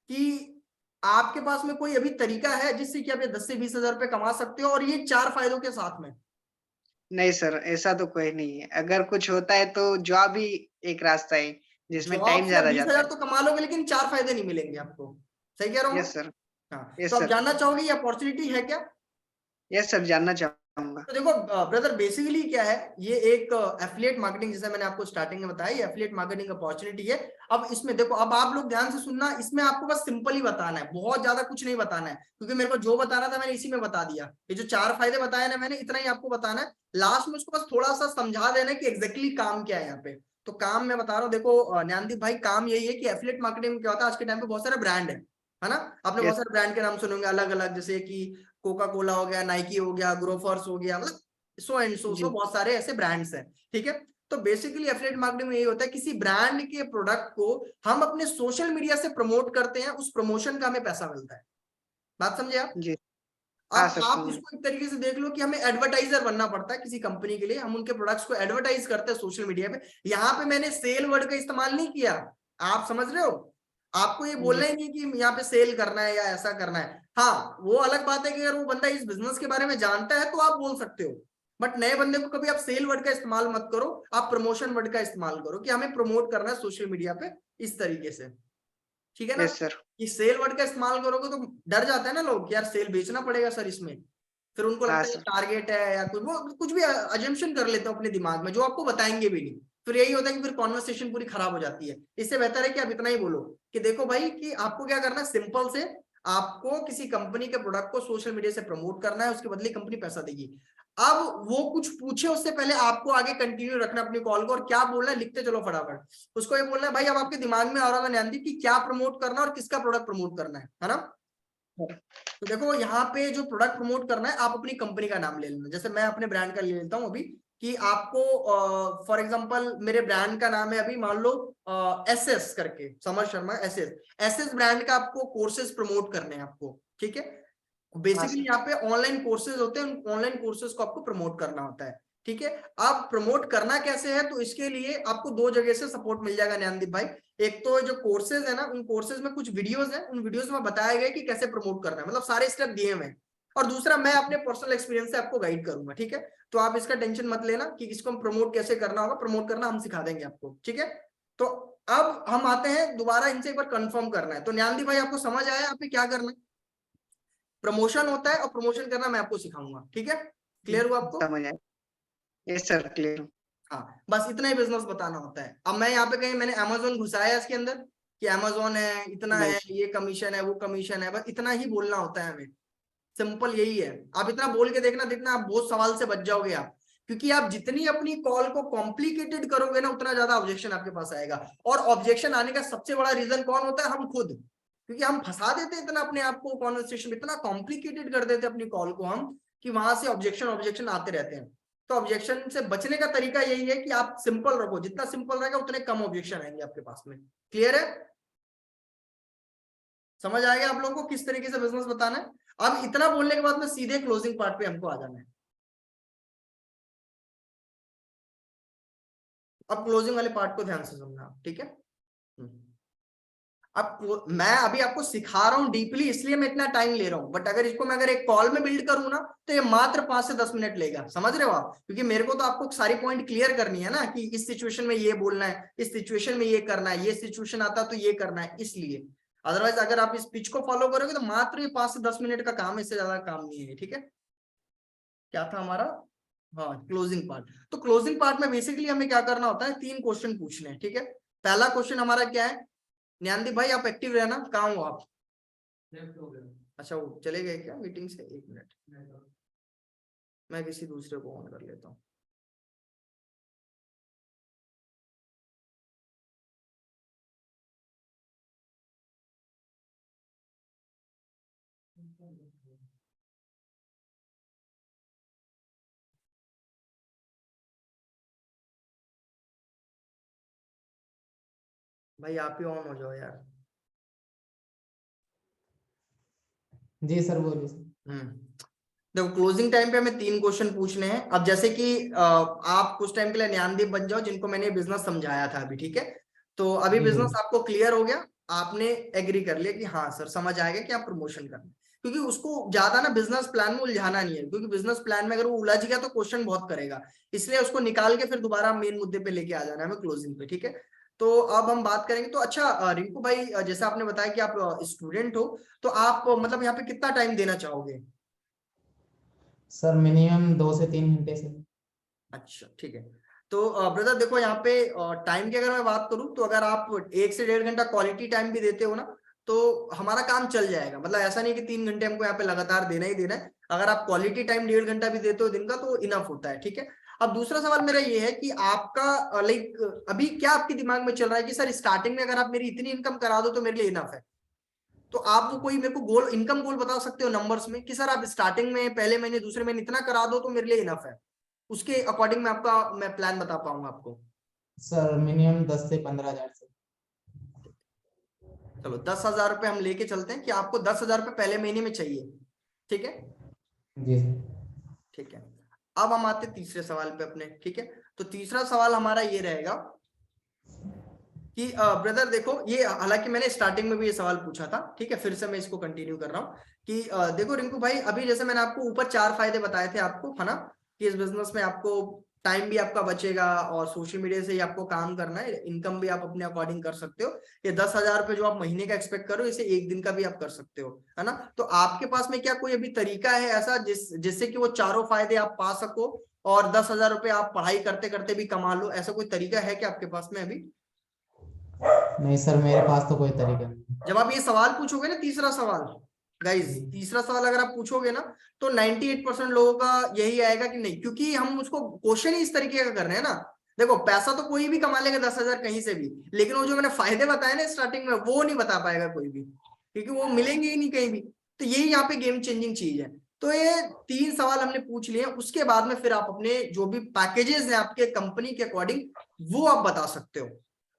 कि आपके पास में कोई अभी तरीका है जिससे कि आप ये 10 से 20,000 रुपए कमा सकते हो, और ये 4 फायदों के साथ में? नहीं सर, ऐसा तो कोई नहीं है। अगर कुछ होता है तो जॉब ही एक रास्ता है, जिसमें जॉब टाइम से आप ज़्यादा जाता 20,000 है। तो कमा लोगे, लेकिन 4 फायदे नहीं मिलेंगे आपको। सही कह रहा हूँ मैं? यस सर, हाँ, यस तो आप सर, जानना चाहोगे ये अपॉर्चुनिटी है क्या? यस सर, जानना चाहूँगा। तो देखो ब्रदर, बेसिकली क्या है, ये एक एफिलिएट मार्केटिंग, जैसे मैंने आपको स्टार्टिंग में बताया, ये एफिलिएट मार्केटिंग अपॉर्चुनिटी है। अब इसमें देखो, अब आप लोग ध्यान से सुनना, इसमें आपको बस सिंपल ही बताना है, बहुत ज्यादा कुछ नहीं बताना है, क्योंकि मेरे को जो बताना था मैंने इसी में बता दिया। ये जो 4 फायदे बताए ना मैंने, इतना ही आपको बताना है। लास्ट में उसको बस थोड़ा सा समझा देना है कि एग्जैक्टली काम क्या है यहाँ पे। तो काम मैं बता रहा हूँ, देखो नयनदीप भाई, काम यही है कि एफिलिएट मार्केटिंग में क्या होता है, आज के टाइम पे बहुत सारे ब्रांड है ना। आपने बहुत यस, सारे ब्रांड के नाम सुने होंगे अलग अलग, जैसे कि कोका कोला हो गया, नाइकी हो गया, ग्रोफर्स हो गया, मतलब सो एंड सो जी, बहुत सारे ऐसे ब्रांड्स हैं, ठीक है। तो बेसिकली एफिलिएट मार्केटिंग में यही होता है, किसी ब्रांड के प्रोडक्ट को हम अपने सोशल मीडिया से प्रमोट करते हैं, उस प्रमोशन का हमें पैसा मिलता है। बात समझे आप? जी। हाँ अब सर, आप समझ। इसको एक तरीके से देख लो कि हमें एडवर्टाइजर बनना पड़ता है किसी कंपनी के लिए, हम उनके प्रोडक्ट्स को एडवर्टाइज करते हैं सोशल मीडिया पे। यहाँ पे मैंने सेल वर्ड का इस्तेमाल नहीं किया, आप समझ रहे हो। आपको ये जी, बोलना ही नहीं कि यहाँ पे सेल करना है या ऐसा करना है। हाँ, वो अलग बात है कि अगर वो बंदा इस बिजनेस के बारे में जानता है तो आप बोल सकते हो, बट नए बंदे को कभी आप सेल वर्ड का इस्तेमाल मत करो, आप प्रमोशन वर्ड का इस्तेमाल करो कि हमें प्रमोट करना है सोशल मीडिया पे इस तरीके से, ठीक है ना। Yes sir. कि सेल वर्ड का इस्तेमाल करोगे तो डर जाते हैं ना लोग कि यार सेल बेचना पड़ेगा सर इसमें, फिर उनको हाँ लगता है सर। टारगेट है या कुछ, वो कुछ भी अजम्पशन कर लेते हो अपने दिमाग में, जो आपको बताएंगे भी नहीं। फिर यही होता है कि फिर कॉन्वर्सेशन पूरी खराब हो जाती है। इससे बेहतर है कि आप इतना ही बोलो कि देखो भाई, कि आपको क्या करना है, सिंपल से आपको किसी कंपनी के प्रोडक्ट को सोशल मीडिया से प्रमोट करना है, उसके बदले कंपनी पैसा देगी। अब वो कुछ पूछे उससे पहले आपको आगे कंटिन्यू रखना अपनी कॉल को, और क्या बोलना है लिखते चलो फटाफट। उसको ये बोलना है, भाई अब आपके दिमाग में आ रहा है नयनदीप कि क्या प्रमोट करना है और किसका प्रोडक्ट प्रमोट करना है ना। तो देखो यहाँ पे जो प्रोडक्ट प्रमोट करना है, आप अपनी कंपनी का नाम ले लेना। जैसे मैं अपने ब्रांड का ले लेता हूँ अभी, कि आपको फॉर एग्जांपल मेरे ब्रांड का नाम है अभी, मान लो एसएस करके, summer Sharma SS. SS brand का आपको कोर्सेज प्रमोट करने हैं आपको, ठीक है। हाँ बेसिकली सर। यहाँ पे ऑनलाइन कोर्सेज होते हैं, उन ऑनलाइन कोर्सेज को आपको प्रमोट करना होता है। ठीक है। आप प्रमोट करना कैसे है, तो इसके लिए आपको 2 जगह से सपोर्ट मिल जाएगा ज्ञानदीप भाई। एक तो जो कोर्सेज है ना, उन कोर्सेज में कुछ वीडियोस हैं, उन वीडियोस में बताया गया कि कैसे प्रमोट करना है, मतलब सारे स्टेप दिए हुए हैं। और दूसरा, मैं अपने पर्सनल एक्सपीरियंस से आपको गाइड करूंगा, ठीक है। तो आप इसका टेंशन मत लेना कि इसको हम प्रमोट कैसे करना होगा, प्रमोट करना हम सिखा देंगे आपको, ठीक है। तो अब हम आते हैं दोबारा, इनसे एक बार कंफर्म करना है। तो ज्ञानदीप भाई आपको समझ आया आप क्या करना है? प्रमोशन होता है और प्रमोशन करना मैं आपको सिखाऊंगा, ठीक है। क्लियर हुआ आपको? समझ आया। Yes sir, clear. हाँ, बस इतना ही बिजनेस बताना होता है। अब मैं यहाँ पे कहीं मैंने अमेजोन घुसाया इसके अंदर कि अमेजोन है, इतना नहीं। है, ये कमीशन है, वो कमीशन है, बस इतना ही बोलना होता है हमें। सिंपल यही है। आप इतना बोल के देखना, देखना आप बहुत सवाल से बच जाओगे आप, क्योंकि आप जितनी अपनी कॉल को कॉम्प्लिकेटेड करोगे ना, उतना ज्यादा ऑब्जेक्शन आपके पास आएगा। और ऑब्जेक्शन आने का सबसे बड़ा रीजन कौन होता है? हम खुद, क्योंकि हम फंसा देते हैं इतना अपने आप को, कॉन्वर्सेशन इतना कॉम्प्लिकेटेड कर देते हैं अपनी कॉल को हम, कि वहां से ऑब्जेक्शन ऑब्जेक्शन आते रहते हैं। तो ऑब्जेक्शन से बचने का तरीका यही है कि आप सिंपल रखो, जितना सिंपल रहेगा उतने कम ऑब्जेक्शन आएंगे आपके पास में। क्लियर है? समझ आएगा आप लोगों को किस तरीके से बिजनेस बताना है? अब इतना बोलने के बाद में सीधे क्लोजिंग पार्ट पे हमको आ जाना है। अब क्लोजिंग वाले पार्ट को ध्यान से सुनना, ठीक है। अब मैं अभी आपको सिखा रहा हूं डीपली, इसलिए मैं इतना टाइम ले रहा हूं, बट अगर इसको मैं अगर एक कॉल में बिल्ड करूं ना, तो ये मात्र 5 से 10 मिनट लेगा। समझ रहे हो आप? क्योंकि मेरे को तो आपको सारी पॉइंट क्लियर करनी है ना, कि इस सिचुएशन में ये बोलना है, इस सिचुएशन में ये करना है, ये सिचुएशन आता तो ये करना है, इसलिए। अदरवाइज अगर आप इस पिच को फॉलो करोगे तो मात्र ये 5 से 10 मिनट का काम है, इससे ज्यादा काम नहीं है, ठीक है। क्या था हमारा? हाँ, क्लोजिंग पार्ट। तो क्लोजिंग पार्ट में बेसिकली हमें क्या करना होता है, 3 क्वेश्चन पूछने हैं, ठीक है। पहला क्वेश्चन हमारा क्या है? ज्ञानदीप भाई आप एक्टिव रहना, कहाँ हो आप? अच्छा, वो चले गए क्या मीटिंग से? 1 मिनट, मैं किसी दूसरे को ऑन कर लेता हूँ। भाई आप ही ऑन हो जाओ यार। जी सर, बोलिए सर। देखो, क्लोजिंग टाइम पे हमें 3 क्वेश्चन पूछने हैं। अब जैसे कि आप कुछ टाइम के लिए ज्ञानदीप बन जाओ, जिनको मैंने बिजनेस समझाया था अभी, ठीक है। तो अभी बिजनेस आपको क्लियर हो गया, आपने एग्री कर लिया कि हाँ सर समझ आएगा कि आप प्रमोशन करना, क्योंकि उसको ज्यादा ना बिजनेस प्लान में उलझाना नहीं है, क्योंकि बिजनेस प्लान में अगर वो उलझ गया तो क्वेश्चन बहुत करेगा, इसलिए उसको निकाल के फिर दोबारा मेन मुद्दे पे लेके आ जाना है हमें क्लोजिंग पे, ठीक है। तो अब हम बात करेंगे। तो अच्छा रिंकू भाई, जैसा आपने बताया कि आप स्टूडेंट हो, तो आप मतलब यहाँ पे कितना टाइम देना चाहोगे? सर मिनिमम 2 से 3 घंटे से। अच्छा, ठीक है। तो ब्रदर देखो, यहाँ पे टाइम की अगर मैं बात करूं, तो अगर आप 1 से 1.5 घंटा क्वालिटी टाइम भी देते हो ना, तो हमारा काम चल जाएगा। मतलब ऐसा नहीं कि 3 घंटे हमको यहाँ पे लगातार देना ही देना है। अगर आप क्वालिटी टाइम 1.5 घंटा भी देते हो दिन का, तो इनफ होता है, ठीक है। अब दूसरा सवाल मेरा ये है कि आपका लाइक अभी क्या आपके दिमाग में चल रहा है कि सर स्टार्टिंग में अगर आप मेरी इतनी इनकम करा दो तो मेरे लिए इनफ है। तो आप वो कोई मेरे को गोल, इनकम गोल बता सकते हो नंबर्स में, कि सर आप स्टार्टिंग में पहले महीने दूसरे महीने इतना करा दो तो मेरे लिए इनफ है। उसके अकॉर्डिंग मैं प्लान बता पाऊंगा आपको। सर मिनिमम 10 से 15,000 से। चलो 10,000 रुपये हम लेके चलते हैं कि आपको 10,000 रुपये पहले महीने में चाहिए, ठीक है। जी ठीक है। अब हम आते तीसरे सवाल पे अपने, ठीक है। तो तीसरा सवाल हमारा ये रहेगा कि ब्रदर देखो, ये हालांकि मैंने स्टार्टिंग में भी ये सवाल पूछा था, ठीक है, फिर से मैं इसको कंटिन्यू कर रहा हूँ कि देखो रिंकू भाई, अभी जैसे मैंने आपको ऊपर 4 फायदे बताए थे आपको, है ना, कि इस बिजनेस में आपको टाइम भी आपका बचेगा और सोशल मीडिया से ही आपको काम करना है, इनकम भी आप अपने अकॉर्डिंग कर सकते हो। ये 10,000 रुपये जो आप महीने का एक्सपेक्ट करो, इसे एक दिन का भी आप कर सकते हो, है ना। तो आपके पास में क्या कोई अभी तरीका है ऐसा जिससे कि वो चारों फायदे आप पा सको और 10,000 रुपये आप पढ़ाई करते करते भी कमा लो? ऐसा कोई तरीका है क्या आपके पास में अभी? नहीं सर, मेरे पास तो कोई तरीका नहीं। जब आप ये सवाल पूछोगे ना, तीसरा सवाल, गाइस तीसरा सवाल अगर आप पूछोगे ना, तो 98% लोगों का यही आएगा कि नहीं, क्योंकि हम उसको क्वेश्चन ही इस तरीके का कर रहे हैं ना। देखो, पैसा तो कोई भी कमा लेगा 10,000 कहीं से भी, लेकिन वो जो मैंने फायदे बताए ना स्टार्टिंग में, वो नहीं बता पाएगा कोई भी, क्योंकि वो मिलेंगे ही नहीं कहीं भी। तो यही यहाँ पे गेम चेंजिंग चीज है। तो ये 3 सवाल हमने पूछ लिए, उसके बाद में फिर आप अपने जो भी पैकेजेस हैं आपके कंपनी के अकॉर्डिंग, वो आप बता सकते हो,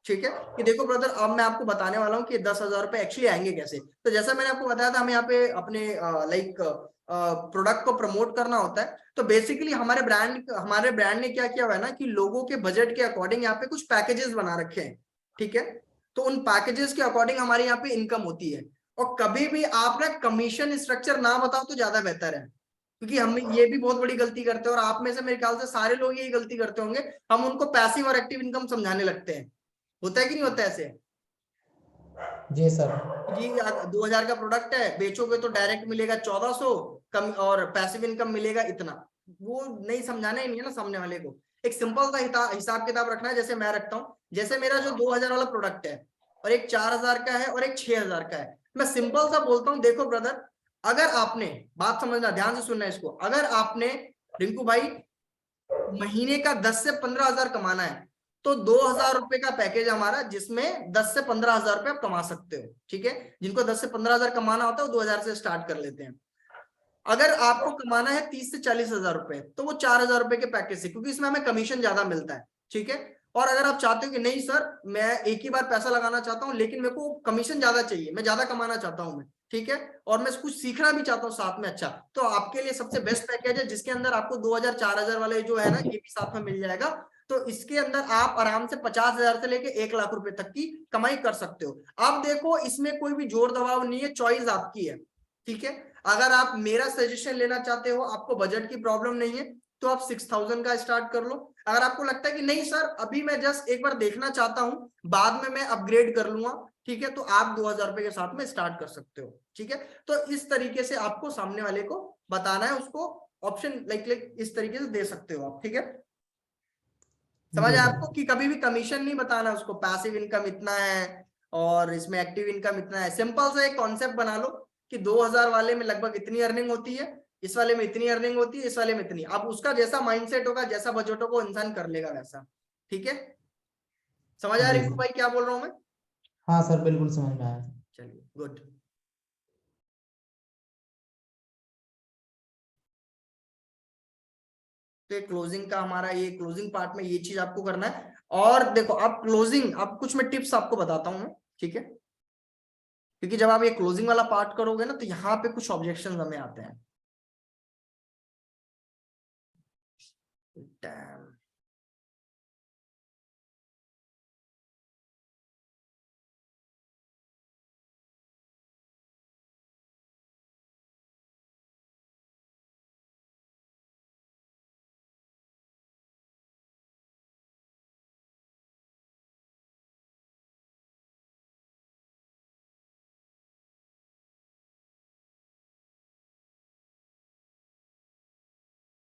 ठीक है। कि देखो ब्रदर, अब मैं आपको बताने वाला हूँ कि 10,000 रुपए एक्चुअली आएंगे कैसे। तो जैसा मैंने आपको बताया था, हम यहाँ पे अपने लाइक प्रोडक्ट को प्रमोट करना होता है, तो बेसिकली हमारे ब्रांड ने क्या किया हुआ है ना कि लोगों के बजट के अकॉर्डिंग यहाँ पे कुछ पैकेजेस बना रखे हैं, ठीक है। तो उन पैकेजेस के अकॉर्डिंग हमारे यहाँ पे इनकम होती है। और कभी भी आप ना कमीशन स्ट्रक्चर ना बताओ तो ज्यादा बेहतर है, क्योंकि हम ये भी बहुत बड़ी गलती करते हैं, और आप में से मेरे ख्याल से सारे लोग यही गलती करते होंगे, हम उनको पैसिव और एक्टिव इनकम समझाने लगते हैं। होता है कि नहीं होता ऐसे? जी सर। जी 2000 का प्रोडक्ट है, बेचोगे तो डायरेक्ट मिलेगा 1400 कम, और पैसिव इनकम मिलेगा इतना। वो नहीं समझाना ही नहीं है ना सामने वाले को। एक सिंपल सा हिसाब किताब रखना है, जैसे मैं रखता हूँ। जैसे मेरा जो 2000 वाला प्रोडक्ट है, और एक 4000 का है, और एक 6000 का है। मैं सिंपल सा बोलता हूँ, देखो ब्रदर, अगर आपने, बात समझना, ध्यान से सुनना इसको, अगर आपने रिंकू भाई महीने का 10 से 15 हजार कमाना है, तो 2000 रुपए का पैकेज हमारा, जिसमें 10 से 15 हजार रुपए आप कमा सकते हो, ठीक है। जिनको 10 से 15 हजार कमाना होता है वो 2000 से स्टार्ट कर लेते हैं। अगर आपको कमाना है 30 से 40 हजार रुपए, तो वो 4000 रुपए के पैकेज से, क्योंकि इसमें हमें कमीशन ज्यादा मिलता है, ठीक है। और अगर आप चाहते हो कि नहीं सर, मैं एक ही बार पैसा लगाना चाहता हूँ, लेकिन मेरे को कमीशन ज्यादा चाहिए, मैं ज्यादा कमाना चाहता हूँ मैं, ठीक है, और मैं कुछ सीखना भी चाहता हूँ साथ में, अच्छा, तो आपके लिए सबसे बेस्ट पैकेज है, जिसके अंदर आपको 2000 4000 वाले जो है ना, ये भी साथ में मिल जाएगा। तो इसके अंदर आप आराम से 50 हजार से लेके 1 लाख रुपए तक की कमाई कर सकते हो। अब देखो, इसमें कोई भी जोर दबाव नहीं है, चॉइस आपकी है, ठीक है। अगर आप मेरा सजेशन लेना चाहते हो, आपको बजट की प्रॉब्लम नहीं है, तो आप 6000 का स्टार्ट कर लो। अगर आपको लगता है कि नहीं सर, अभी मैं जस्ट एक बार देखना चाहता हूं, बाद में मैं अपग्रेड कर लूंगा, ठीक है, तो आप 2000 रुपए के साथ में स्टार्ट कर सकते हो, ठीक है। तो इस तरीके से आपको सामने वाले को बताना है, उसको ऑप्शन लाइक इस तरीके से दे सकते हो आप, ठीक है। समझ आया आपको कि कभी भी कमीशन नहीं बताना उसको, पैसिव इनकम इतना है और इसमें एक्टिव इनकम इतना है। सिंपल सा एक कॉन्सेप्ट बना लो कि 2000 वाले में लगभग इतनी अर्निंग होती है, इस वाले में इतनी अर्निंग होती है, इस वाले में इतनी। अब उसका जैसा माइंडसेट होगा, जैसा बजट होगा, वो इंसान कर लेगा वैसा, ठीक है। समझ आया रिंकू भाई क्या बोल रहा हूं मैं? हाँ सर, बिल्कुल समझ में आया। चलिए, गुड। तो क्लोजिंग का हमारा, ये क्लोजिंग पार्ट में ये चीज आपको करना है। और देखो, अब क्लोजिंग, अब कुछ मैं टिप्स आपको बताता हूं मैं, ठीक है, क्योंकि जब आप ये क्लोजिंग वाला पार्ट करोगे ना, तो यहाँ पे कुछ ऑब्जेक्शंस हमें आते हैं। Damn.